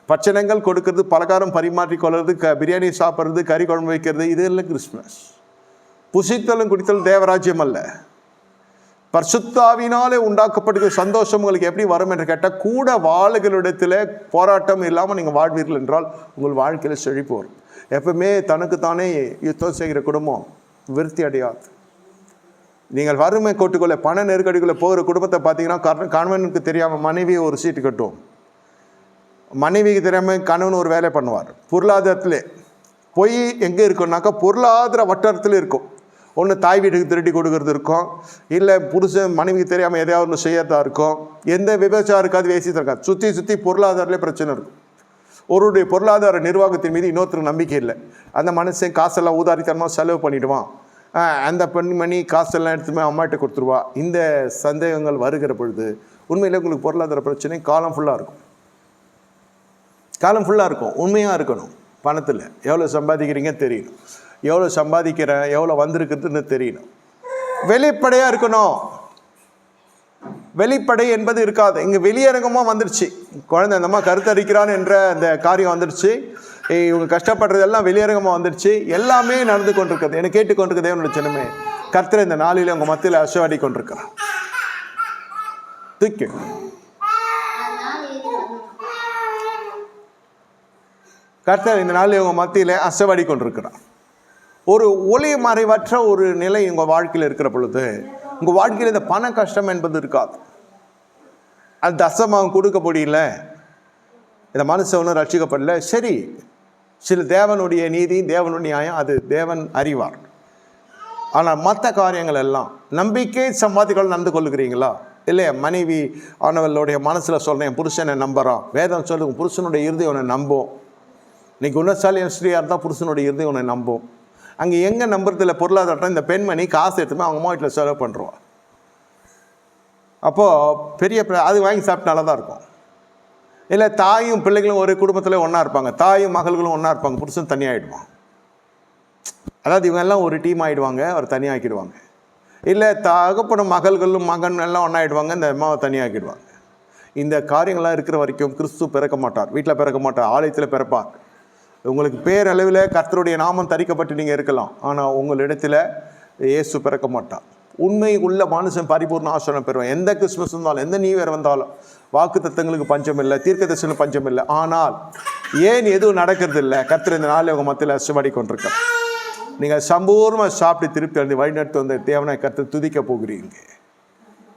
பச்சனங்கள் கொடுக்கறது, பலகாரம் பரிமாற்றிக்கொள்வது, பிரியாணி சாப்பிட்றது, கறி குழம்பு வைக்கிறது, இது இல்லை கிறிஸ்மஸ். புசித்தலும் குடித்தலும் தேவராஜ்யம் அல்ல. பரிசுத்தாவினாலே உண்டாக்கப்படுகிற சந்தோஷம் உங்களுக்கு எப்படி வரும் என்று கேட்டால், கூட வாழுகளிடத்தில் போராட்டம் இல்லாமல் நீங்கள் வாழ்வீர்கள் என்றால் உங்கள் வாழ்க்கையில் செழிப்பு வரும். எப்பவுமே தனக்குத்தானே யுத்தம் செய்கிற குடும்பம் விருத்தி அடையாது. நீங்கள் வறுமை கோட்டுக்குள்ளே பண நெருக்கடிக்குள்ளே போகிற குடும்பத்தை பார்த்தீங்கன்னா, கணவனுக்கு தெரியாமல் மனைவியை ஒரு சீட்டு கட்டுவோம், மனைவிக்கு தெரியாமல் கணவன் ஒரு வேலை பண்ணுவார். பொருளாதாரத்தில் போய் எங்கே இருக்குன்னாக்கா பொருளாதார வட்டாரத்தில் இருக்கும். ஒன்று தாய் வீட்டுக்கு திருடி கொடுக்கறது இருக்கும், இல்லை புருஷன் மனைவிக்கு தெரியாமல் எதையாவது ஒன்று செய்யறதா இருக்கும், எந்த விபச்சாரம் இருக்காது, வேசியதாக இருக்காது. சுற்றி பொருளாதாரத்திலே பிரச்சனை இருக்கும். ஒருடைய பொருளாதார நிர்வாகத்தின் மீது இன்னொருத்தருக்கு நம்பிக்கை இல்லை. அந்த மனுஷன் காசெல்லாம் ஊதாரித்தனமாக செலவு பண்ணிவிடுவான். அந்த பெண்மணி காசெல்லாம் எடுத்துமே அம்மாட்ட கொடுத்துருவா. இந்த சந்தேகங்கள் வருகிற பொழுது உண்மையில் உங்களுக்கு பொருளாதார பிரச்சனை காலம் ஃபுல்லாக இருக்கும். உண்மையாக இருக்கணும். பணத்தில் எவ்வளோ சம்பாதிக்கிறீங்க தெரியணும், எவ்வளோ சம்பாதிக்கிறேன், எவ்வளோ வந்திருக்குதுன்னு தெரியணும். வெளிப்படையாக இருக்கணும். வெளிப்படை என்பது இருக்காது. இங்கே வெளியரங்கமாக வந்துடுச்சு. குழந்தை அந்தம்மா கருத்தரிக்கிறான் என்ற அந்த காரியம் வந்துடுச்சு. இவங்க கஷ்டப்படுறதெல்லாம் வெளியரங்கமாக வந்துடுச்சு. எல்லாமே நடந்து கொண்டிருக்கிறது. என்னை கேட்டுக்கொண்டிருக்க தேவனுடைய ஜனமே, கர்த்தர் இந்த நாளில் உங்கள் மத்தியில் அசைவாடி கொண்டிருக்கிறார். தூக்கி கர்த்தர் இந்த நாளில் உங்கள் மத்தியில் அசைவாடி கொண்டிருக்கிறார். ஒரு ஒளி மறைவற்ற ஒரு நிலை உங்கள் வாழ்க்கையில் இருக்கிற பொழுது உங்கள் வாழ்க்கையில் இந்த பண கஷ்டம் என்பது இருக்காது. அது தசமாக கொடுக்க முடியல, இந்த மனுஷன் ஒன்றும் ரட்சிக்கப்படல. சரி, சில தேவனுடைய நீதி, தேவனுடைய நியாயம், அது தேவன் அறிவார். ஆனால் மற்ற காரியங்கள் எல்லாம் நம்பிக்கை சம்பாதிகள் நடந்து கொள்ளுகிறீங்களா இல்லையா? மனைவி ஆனவளுடைய மனசில் சொல்கிறேன், புருஷனை நம்புகிறான். வேதம் சொல்லுங்க, புருஷனுடைய இருதயம் உன்னை நம்பும். இன்னைக்கு உன்னசாலியன் ஸ்ரீயாக இருந்தால் புருஷனுடைய இருதயம் உன்னை நம்பும். அங்கே எங்கே நம்புறதில்ல பொருளாதாரம். இந்த பெண்மணி காசு எடுத்துமே அவங்க அம்மா வீட்டில் செலவு பண்ணுறோம். அப்போது பெரிய அது வாங்கி சாப்பிட்டு நல்லா தான் இருக்கும். இல்லை தாயும் பிள்ளைகளும் ஒரு குடும்பத்தில் ஒன்றா இருப்பாங்க, தாயும் மகள்களும் ஒன்றா இருப்பாங்க, புருஷன் தனியாகிடுவான். அதாவது இவங்கெல்லாம் ஒரு டீம் ஆகிடுவாங்க, அவர் தனியாக்கிடுவாங்க. இல்லை தகப்பனும் மகள்களும் மகன் எல்லாம் ஒன்றாயிடுவாங்க, இந்த அம்மாவை தனியாக்கிடுவாங்க. இந்த காரியங்கள்லாம் இருக்கிற வரைக்கும் கிறிஸ்து பிறக்க மாட்டார், வீட்டில் பிறக்க மாட்டார், ஆலயத்தில் பிறப்பார். உங்களுக்கு பேரளவில் கர்த்தருடைய நாமம் தரிக்கப்பட்டு நீங்கள் இருக்கலாம், ஆனால் உங்களிடத்தில் இயேசு பிறக்க மாட்டார். உண்மை உள்ள மனுஷன் பரிபூர்ண ஆசீர்வாதம் பெறுவான். எந்த கிறிஸ்மஸ் வந்தாலும், எந்த நியூ இயர் வந்தாலும் வாக்குத்தத்தங்களுக்கு பஞ்சம் இல்லை, தீர்க்கதரிசனம் பஞ்சம் இல்லை. ஆனால் ஏன் எதுவும் நடக்கிறது இல்லை? கர்த்தர் இந்த நாளில் உங்கள் மத்தியில் அசுவாடி கொண்டிருக்க. நீங்கள் சம்பூர்ணமாக சாப்பிட்டு திருப்பி வந்து வழிநடத்து வந்த தேவனை கர்த்தர் துதிக்க போகிறீங்க.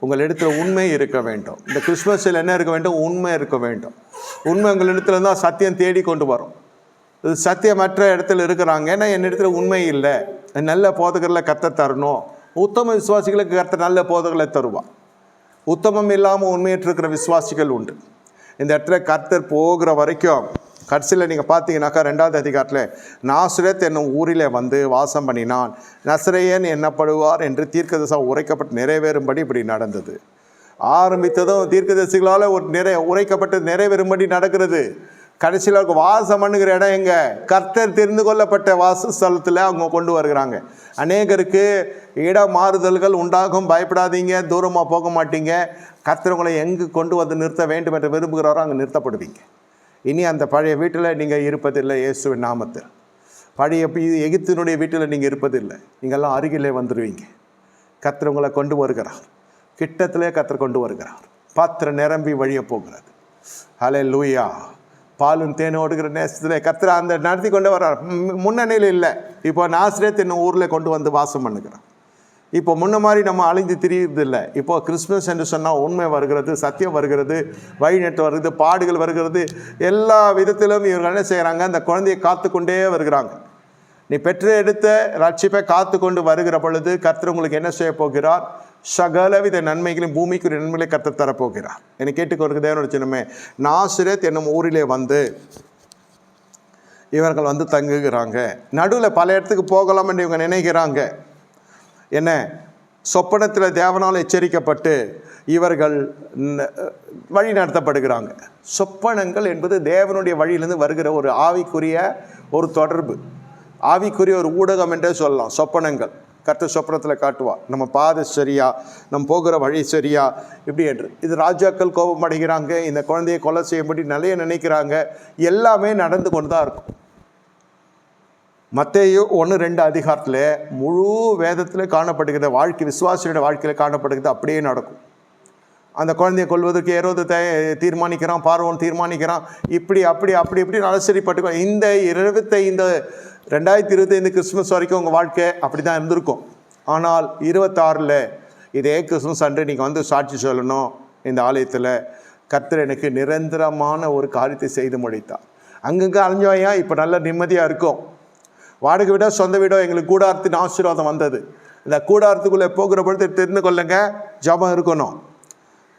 உங்கள் இடத்துல உண்மை இருக்க வேண்டும். இந்த கிறிஸ்மஸில் என்ன இருக்க வேண்டும்? உண்மை இருக்க வேண்டும். உண்மை உங்கள் இடத்துல தான் சத்தியம் தேடி கொண்டு வரும். இது சத்தியமற்ற இடத்துல இருக்கிறாங்க, ஏன்னா என் இடத்துல உண்மை இல்லை. நல்ல போதகர்களை கர்த்தர் தரணும். உத்தம விசுவாசிகளுக்கு கர்த்தர் நல்ல போதகர்களை தருவார். உத்தமம் இல்லாமல் உண்மையற்று இருக்கிற விசுவாசிகள் உண்டு. இந்த இடத்துல கர்த்தர் போகிற வரைக்கும் கடைசியில் நீங்கள் பார்த்தீங்கன்னாக்கா 2வது அதிகாரத்தில் நாசரேத் என்னும் ஊரில் வந்து வாசம் பண்ணினான், நசரேயன் எண்ணப்படுவார் என்று தீர்க்கதரிசனம் உரைக்கப்பட்டு நிறைவேறும்படி இப்படி நடந்தது. ஆரம்பித்ததும் தீர்க்கதரிசிகளால் ஒரு உரைக்கப்பட்டு நிறைவேறும்படி நடக்கிறது. கடைசியில் வாசம் பண்ணுகிற இடம் எங்கே? கர்த்தர் தெரிந்து கொள்ளப்பட்ட வாசஸ்தலத்தில் அவங்க கொண்டு வருகிறாங்க. அநேகருக்கு இட மாறுதல்கள் உண்டாகும், பயப்படாதீங்க, தூரமாக போக மாட்டீங்க. கர்த்தர் உங்களை எங்கு கொண்டு வந்து நிறுத்த வேண்டும் என்று விரும்புகிறாரோ அங்கே நிறுத்தப்படுவீங்க. இனி அந்த பழைய வீட்டில் நீங்கள் இருப்பதில்லை. இயேசுவின் நாமத்தில் பழைய எகிப்தினுடைய வீட்டில் நீங்கள் இருப்பதில்லை. நீங்கள்லாம் அருகிலே வந்துடுவீங்க. கர்த்தர் உங்களை கொண்டு வருகிறார். கிட்டத்திலே கர்த்தர் கொண்டு வருகிறார். பாத்திரம் நிரம்பி வழிய போகிறது. ஹல்லேலூயா. பாலும் தேன் ஓடுகிற நேசத்தில் கர்த்தர் அந்த நடத்தி கொண்டு வர்றார். முன்னணியில் இல்லை. இப்போ நாசரேத் என்னும் ஊரில் கொண்டு வந்து வாசம் பண்ணுகிறார். இப்போ முன்ன மாதிரி நம்ம அழிஞ்சு திரியிறதில்லை. இப்போ கிறிஸ்மஸ் என்று சொன்னால் உண்மை வருகிறது, சத்தியம் வருகிறது, வழிநட்டு வருகிறது, பாடுகள் வருகிறது. எல்லா விதத்திலும் இவர்கள் என்ன செய்கிறாங்க? அந்த குழந்தையை காத்து கொண்டே வருகிறாங்க. நீ பெற்று எடுத்த ரட்சிப்பை காத்து கொண்டு வருகிற பொழுது கர்த்தர் உங்களுக்கு என்ன செய்ய போகிறார்? சகலவித நன்மைகளையும் பூமிக்குரிய நன்மைகளை கர்த்தர் தரப்போகிறார். என்னை கேட்டுக்கொண்டு தேவனோட சின்னமே, நாசரேத் என்னும் ஊரிலே வந்து இவர்கள் வந்து தங்குகிறாங்க. நடுவில் பல இடத்துக்கு போகலாம் என்று இவங்க நினைக்கிறாங்க. என்ன? சொப்பனத்தில் தேவனால் எச்சரிக்கப்பட்டு இவர்கள் வழி நடத்தப்படுகிறாங்க. சொப்பனங்கள் என்பது தேவனுடைய வழியிலிருந்து வருகிற ஒரு ஆவிக்குரிய ஒரு தொடர்பு, ஆவிக்குரிய ஒரு ஊடகம் என்றே சொல்லலாம். சொப்பனங்கள் கர்த்தர் சொப்பனத்தில் காட்டுவார், நம்ம பாதை சரியா, நம்ம போகிற வழி சரியா, இப்படி என்று. இது ராஜாக்கள் கோபம் அடைகிறாங்க, இந்த குழந்தையை கொலை செய்யும்படி நிறைய நினைக்கிறாங்க. எல்லாமே நடந்து கொண்டு தான் இருக்கும். மத்தேயு 1-2 அதிகாரத்தில் முழு வேதத்தில் காணப்படுகிற வாழ்க்கை, விசுவாசியோட வாழ்க்கையில் காணப்படுகிறது அப்படியே நடக்கும். அந்த குழந்தையை கொள்வதற்கு ஏரோது தீர்மானிக்கிறான், பார்வோன் தீர்மானிக்கிறான், இப்படி அப்படி அப்படி இப்படி அலசரிப்பட்டு இந்த 2025 கிறிஸ்துமஸ் வரைக்கும் உங்கள் வாழ்க்கை அப்படி தான் இருந்திருக்கும். ஆனால் 26 இதே கிறிஸ்துமஸ் அன்று நீங்கள் வந்து சாட்சி சொல்லணும், இந்த ஆலயத்தில் கர்த்தர் எனக்கு நிரந்தரமான ஒரு காரியத்தை செய்து முடித்தார். அங்கங்கே அலைஞ்சோயா, இப்போ நல்ல நிம்மதியாக இருக்கும். வாடகை வீடோ சொந்த வீடோ எங்களுக்கு கூடாரத்தின் ஆசீர்வாதம் வந்தது. இந்த கூடாரத்துக்குள்ளே போகிற பொழுது தெரிந்து கொள்ளுங்க, ஜபம் இருக்கணும்.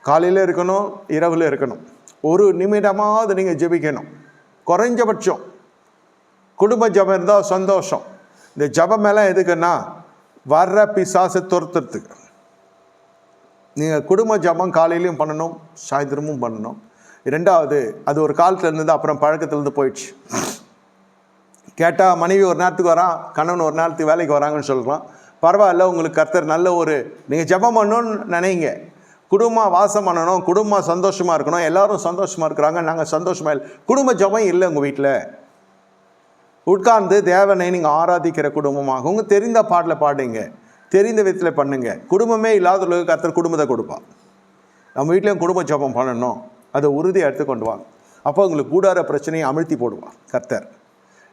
காலையில் இருக்கணும், இரவில் இருக்கணும். ஒரு நிமிடமாவது நீங்கள் ஜெபிக்கணும். குறைஞ்சபட்சம் குடும்ப ஜபம் இருந்தால் சந்தோஷம். இந்த ஜபம் மேலே எதுக்குன்னா வர்ற பிசாசை துரத்துறதுக்கு. நீங்கள் குடும்ப ஜபம் காலையிலையும் பண்ணணும், சாயந்தரமும் பண்ணணும். 2வது, அது ஒரு காலத்தில் இருந்தது, அப்புறம் பழக்கத்துலேருந்து போயிடுச்சு. கேட்டால் மனைவி ஒரு நேரத்துக்கு வரான், கணவன் ஒரு நேரத்துக்கு வேலைக்கு வராங்கன்னு சொல்கிறான். பரவாயில்ல, உங்களுக்கு கர்த்தர் நல்ல ஒரு நீங்கள் ஜபம் பண்ணணும்னு நினைங்க. குடும்பம் வாசம் பண்ணணும், குடும்பம் சந்தோஷமாக இருக்கணும், எல்லோரும் சந்தோஷமாக இருக்கிறாங்க, நாங்கள் சந்தோஷமாக இல்லை. குடும்ப ஜபம் இல்லை உங்கள் வீட்டில். உட்கார்ந்து தேவனை நீங்கள் ஆராதிக்கிற குடும்பமாக உங்கள் தெரிந்த பாட்டில் பாடுங்க, தெரிந்த விதத்தில் பண்ணுங்க. குடும்பமே இல்லாதவர்களுக்கு கர்த்தர் குடும்பத்தை கொடுப்பான். நம்ம வீட்லேயும் குடும்ப ஜபம் பண்ணணும், அதை உறுதியாக எடுத்து கொண்டு வாங்க. அப்போ உங்களுக்கு கூடார பிரச்சனையை அமிழ்த்தி போடுவான் கர்த்தர்.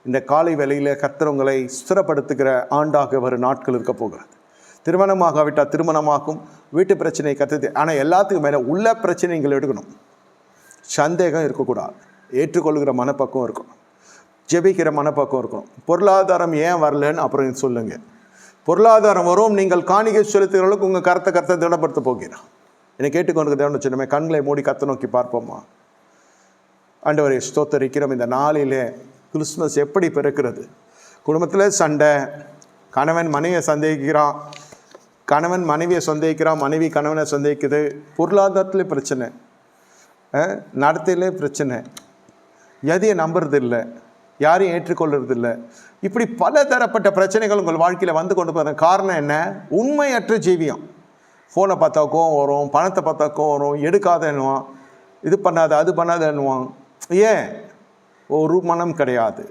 இந்த காலை வேளையில் கர்த்தர் உங்களை ஸ்திரப்படுத்துகிற ஆண்டாக வரும் நாட்கள் இருக்க போகிறது. திருமணமாகாவிட்டால் திருமணமாகும், வீட்டு பிரச்சனை கற்றுது. ஆனால் எல்லாத்துக்கும் மேலே உள்ள பிரச்சனைகள் எடுக்கணும். சந்தேகம் இருக்கக்கூடாது, ஏற்றுக்கொள்கிற மனப்பக்கம் இருக்கணும், ஜெபிக்கிற மனப்பக்கம் இருக்கணும். பொருளாதாரம் ஏன் வரலன்னு அப்புறம் சொல்லுங்கள். பொருளாதாரம் வரும், நீங்கள் காணிக்கை செலுத்துகிற அளவுக்கு உங்கள் கருத்தை திடப்படுத்த போகிறான். என்னை கேட்டுக்கொண்டு சொன்னமே, கண்களை மூடி கத்தை நோக்கி பார்ப்போமா? ஆண்டவரை ஸ்தோத்தரிக்கிறோம். இந்த நாளிலே கிறிஸ்மஸ் எப்படி பிறக்கிறது? குடும்பத்தில் சண்டை, கணவன் மனைவியை சந்தேகிக்கிறான், கணவன் மனைவியை சந்தேகிக்கிறான், மனைவி கணவனை சந்தேகிக்குது. பொருளாதாரத்தில் பிரச்சனை, நடத்தையிலே பிரச்சனை, எதையும் நம்புறதில்லை, யாரையும் ஏற்றுக்கொள்றதில்லை. இப்படி பல தரப்பட்ட பிரச்சனைகள் உங்கள் வாழ்க்கையில் வந்து கொண்டு போகிற காரணம் என்ன? உண்மையற்ற ஜீவியம். ஃபோனை பார்த்தா கோவம் வரும், பணத்தை பார்த்தா கோவம் வரும், எடுக்காதன்னுவான், இது பண்ணாத அது பண்ணாதன்னுவான். ஏன்? ஒரு மனம் கிடையாது.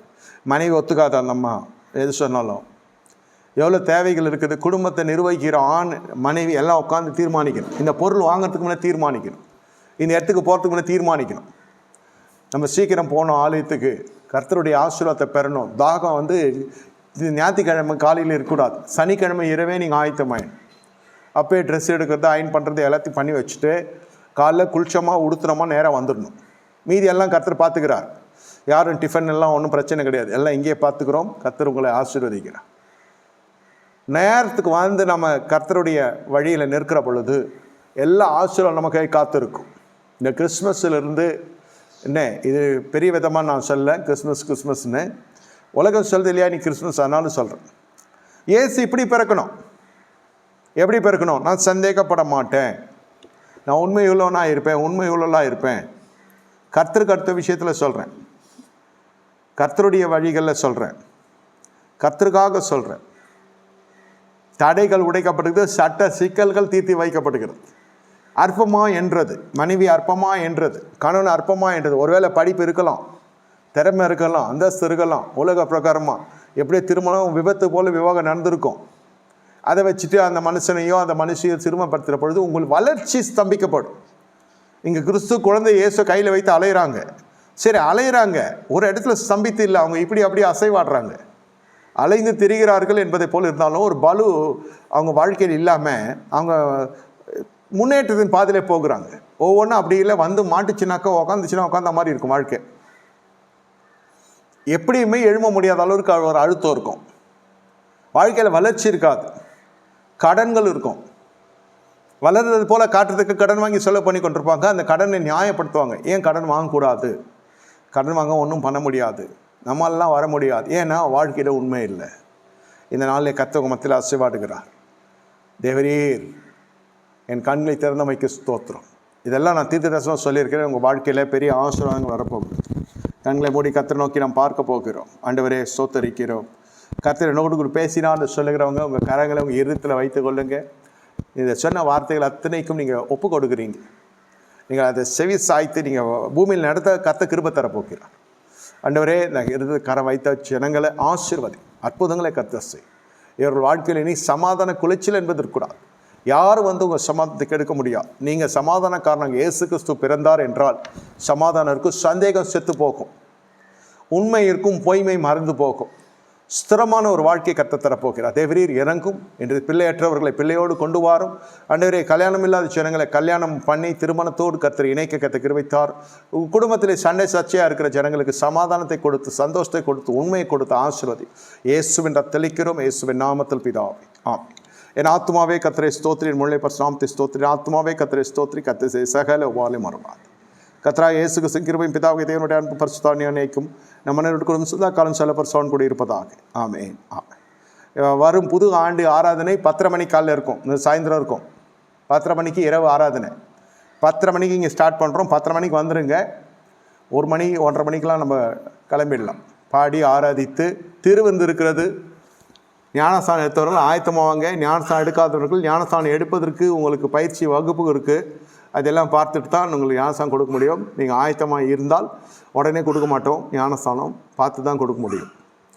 மனைவி ஒத்துக்காத அந்த அம்மா எது சொன்னாலும். எவ்வளோ தேவைகள் இருக்குது, குடும்பத்தை நிர்வகிக்கிற ஆண் மனைவி எல்லாம் உட்காந்து தீர்மானிக்கணும். இந்த பொருள் வாங்கிறதுக்கு முன்னே தீர்மானிக்கணும், இந்த இடத்துக்கு போகிறதுக்கு முன்னே தீர்மானிக்கணும். நம்ம சீக்கிரம் போகணும் ஆலயத்துக்கு, கர்த்தருடைய ஆசீர்வாதத்தை பெறணும். தாகம் இது ஞாயிற்றுக்கிழமை காலையில் இருக்கக்கூடாது, சனிக்கிழமை இரவே நீங்கள் ஆயத்தமாயிடும். அப்போயே ட்ரெஸ் எடுக்கிறது, அயன் பண்ணுறது எல்லாத்தையும் பண்ணி வச்சுட்டு காலைல குளிச்சமாக உடுத்துறோமா நேராக வந்துடணும். மீதி எல்லாம் கர்த்தர் பார்த்துக்கிறார். யாரும் டிஃபன் எல்லாம் ஒன்றும் பிரச்சனை கிடையாது, எல்லாம் இங்கேயே பார்த்துக்கிறோம். கர்த்தர் உங்களை ஆசீர்வதிக்கிறார். நேரத்துக்கு நம்ம கர்த்தருடைய வழியில் நிற்கிற பொழுது எல்லா ஆசீர்வாதம் நமக்கு காத்திருக்கும். இந்த கிறிஸ்மஸ்லேருந்து இது பெரிய விதமாக நான் சொல்ல, கிறிஸ்மஸ்னு உலகம் சொல்லுது இல்லையா, நீ கிறிஸ்மஸ் ஆனாலும் சொல்கிறேன். ஏசு இப்படி பிறக்கணும். எப்படி பிறக்கணும்? நான் சந்தேகப்பட மாட்டேன், நான் உண்மை உள்ளவனா இருப்பேன், உண்மை உள்ளவளாக இருப்பேன். கர்த்தருக்கு அடுத்த விஷயத்தில் சொல்கிறேன், கர்த்தருடைய வழிகளில் சொல்கிறேன், கர்த்தருக்காக சொல்கிறேன். தடைகள் உடைக்கப்படுகிறது, சட்ட சிக்கல்கள் தீர்த்தி வைக்கப்படுகிறது. அற்பமா என்றது மனைவி, அற்பமா என்றது கணவன், அற்பமா என்றது. ஒருவேளை படிப்பு இருக்கலாம், திறமை இருக்கலாம், அந்தஸ்து இருக்கலாம், உலக பிரகாரமாக எப்படியே திருமணம் விபத்து போல் விவாகம் நடந்திருக்கும். அதை வச்சுட்டு அந்த மனுஷனையோ அந்த மனுஷையோ சிறுமப்படுத்துகிற பொழுது உங்கள் வளர்ச்சி ஸ்தம்பிக்கப்படும். இங்கே கிறிஸ்து குழந்தை இயேசு கையில் வைத்து அலையிறாங்க. சரி, அலையிறாங்க, ஒரு இடத்துல ஸ்தம்பித்து இல்லை, அவங்க இப்படி அப்படியே அசைவாடுறாங்க, அலைந்து திரிகிறார்கள் என்பதை போல் இருந்தாலும் ஒரு பலு அவங்க வாழ்க்கையில் இல்லாமல் அவங்க முன்னேற்றத்தின் பாதையிலே போகிறாங்க. ஒவ்வொன்றும் அப்படி இல்லை, மாட்டுச்சுனாக்கா உக்காந்துச்சுன்னா உட்காந்த மாதிரி இருக்கும் வாழ்க்கை. எப்படியுமே எழும்ப முடியாத அளவுக்கு ஒரு அழுத்தம் இருக்கும். வாழ்க்கையில் வளர்ச்சி இருக்காது, கடன்கள் இருக்கும். வளர்றது போல் காட்டுறதுக்கு கடன் வாங்கி செலவு பண்ணி கொண்டிருப்பாங்க. அந்த கடனை நியாயப்படுத்துவாங்க. ஏன் கடன் வாங்கக்கூடாது, கடன் வாங்க ஒன்றும் பண்ண முடியாது, நம்மளாலாம் வர முடியாது, ஏன்னா வாழ்க்கையில் உண்மை இல்லை. இந்த நாளில் கர்த்தர் மத்தியில் ஆசீர்வாடுகிறார். தேவரீர் என் கண்களை திறந்தமைக்கு ஸ்தோத்திரம். இதெல்லாம் நான் தீர்க்கதரிசனம் சொல்லியிருக்கிறேன். உங்கள் வாழ்க்கையில் பெரிய ஆசீர்வாதங்கள் வரப்போகுது. கண்களை மூடி கர்த்தரை நோக்கி நாம் பார்க்க போகிறோம். ஆண்டவரே ஸ்தோத்தரிக்கிறோம். கர்த்தர் என்னோடு பேசினான்னு சொல்லுகிறவங்க உங்கள் கரங்களை உங்கள் இருத்தில் வைத்து கொள்ளுங்க. இந்த சொன்ன வார்த்தைகள் அத்தனைக்கும் நீங்கள் ஒப்பு கொடுக்குறீங்க. நீங்கள் அதை செவி சாய்த்து நீங்கள் பூமியில் நடத்த கர்த்தர் கிருபை தரப்போகிறார். ஆண்டவரே, நான் இருந்து கரை வைத்த ஜனங்களை ஆசீர்வதி, அற்புதங்களை கர்த்தர் செய். இவர்கள் வாழ்க்கையில் இனி சமாதான குலைச்சல் என்பதற்கூடாது. யாரும் உங்கள் சமாதானத்தை கெடுக்க முடியாது. நீங்கள் சமாதானக்காரனாக இயேசு கிறிஸ்து பிறந்தார் என்றால் சமாதானம் இருக்கும், சந்தேகம் செத்து போகும், உண்மை இருக்கும், பொய்மை மறந்து போகும். ஸ்திரமான ஒரு வாழ்க்கையை கர்த்தர் தரப்போகிறார். தேவரீர் இறங்கும் என்று பிள்ளையற்றவர்களை பிள்ளையோடு கொண்டு வாரும். ஆண்டவரே, கல்யாணம் இல்லாத ஜனங்களை கல்யாணம் பண்ணி திருமணத்தோடு கர்த்தர் இணைக்க கர்த்தர் கிருபைத்தார். குடும்பத்திலே சண்டை சர்ச்சையாக இருக்கிற ஜனங்களுக்கு சமாதானத்தை கொடுத்து, சந்தோஷத்தை கொடுத்து, உண்மையை கொடுத்து ஆசீர்வதி. இயேசுவின் தெளிக்கிறோம், இயேசுவின் நாமத்தில் பிதாவே, ஆமென். என் ஆத்மாவே கர்த்தரை ஸ்தோத்திரி, முல்லை பரிசுத்தநாமத்தை ஸ்தோத்திரி. ஆத்மாவே கர்த்தரை ஸ்தோத்திரி, கர்த்தர் சகல உபாலை மறவாது. கர்த்தராகிய இயேசு கிறிஸ்துவின் கிருபையும் பிதாவாகிய தேவனுடைய அன்பும் பரிசுத்த ஆவியானவரும் நம்ம அனைவருக்கும் சதா காலம் செல்ல பரிசுத்தவான் கூட இருப்பதாக. ஆமென், ஆமென். வரும் புது ஆண்டு ஆராதனை 10:30 மணிக்கு காலையில் இருக்கும், சாயந்தரம் இருக்கும். 10:30 மணிக்கு இரவு ஆராதனை. 10:30 மணிக்கு இங்கே ஸ்டார்ட் பண்ணுறோம். 10:30 மணிக்கு வந்துடுங்க. 1 மணி 1:30 மணிக்கெலாம் நம்ம கிளம்பிடலாம். பாடி ஆராதித்து திருவிருந்து இருக்கிறது. ஞானஸ்தானம் எடுத்தவர்கள் ஆயத்தமாவாங்க. ஞானஸ்தானம் எடுக்காதவர்கள் ஞானஸ்தானம் எடுப்பதற்கு உங்களுக்கு பயிற்சி வகுப்பு இருக்குது. அதெல்லாம் பார்த்துட்டு தான் உங்களுக்கு ஞானஸ்தானம் கொடுக்க முடியும். நீங்கள் ஆயத்தமாக இருந்தால் உடனே கொடுக்க மாட்டோம், ஞானஸ்தானம் பார்த்து தான் கொடுக்க முடியும்.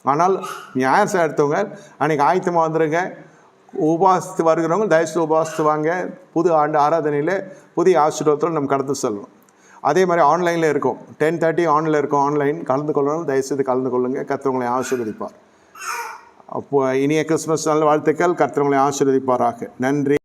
ஆனால் ஞானஸ்தானம் எடுத்தவங்க அன்றைக்கி ஆயத்தமாக வந்துடுங்க. உபாசித்து வருகிறவங்க தயவுசெய்து உபாசித்து வாங்க. புது ஆண்டு ஆராதனையில் புதிய ஆசீர்வாதத்தோடு நம்ம கடந்து செல்லணும். அதே மாதிரி ஆன்லைனில் இருக்கும், 10:30 ஆன்லைனில் இருக்கும். ஆன்லைன் கலந்து கொள்ளணும், தயவுசெய்து கலந்து கொள்ளுங்கள். கர்த்தர் உங்களை ஆசீர்வதிப்பார். அப்போ இனிய கிறிஸ்மஸ் நல்ல வாழ்த்துக்கள். கர்த்தர் உங்களை ஆசீர்வதிப்பாராக. நன்றி.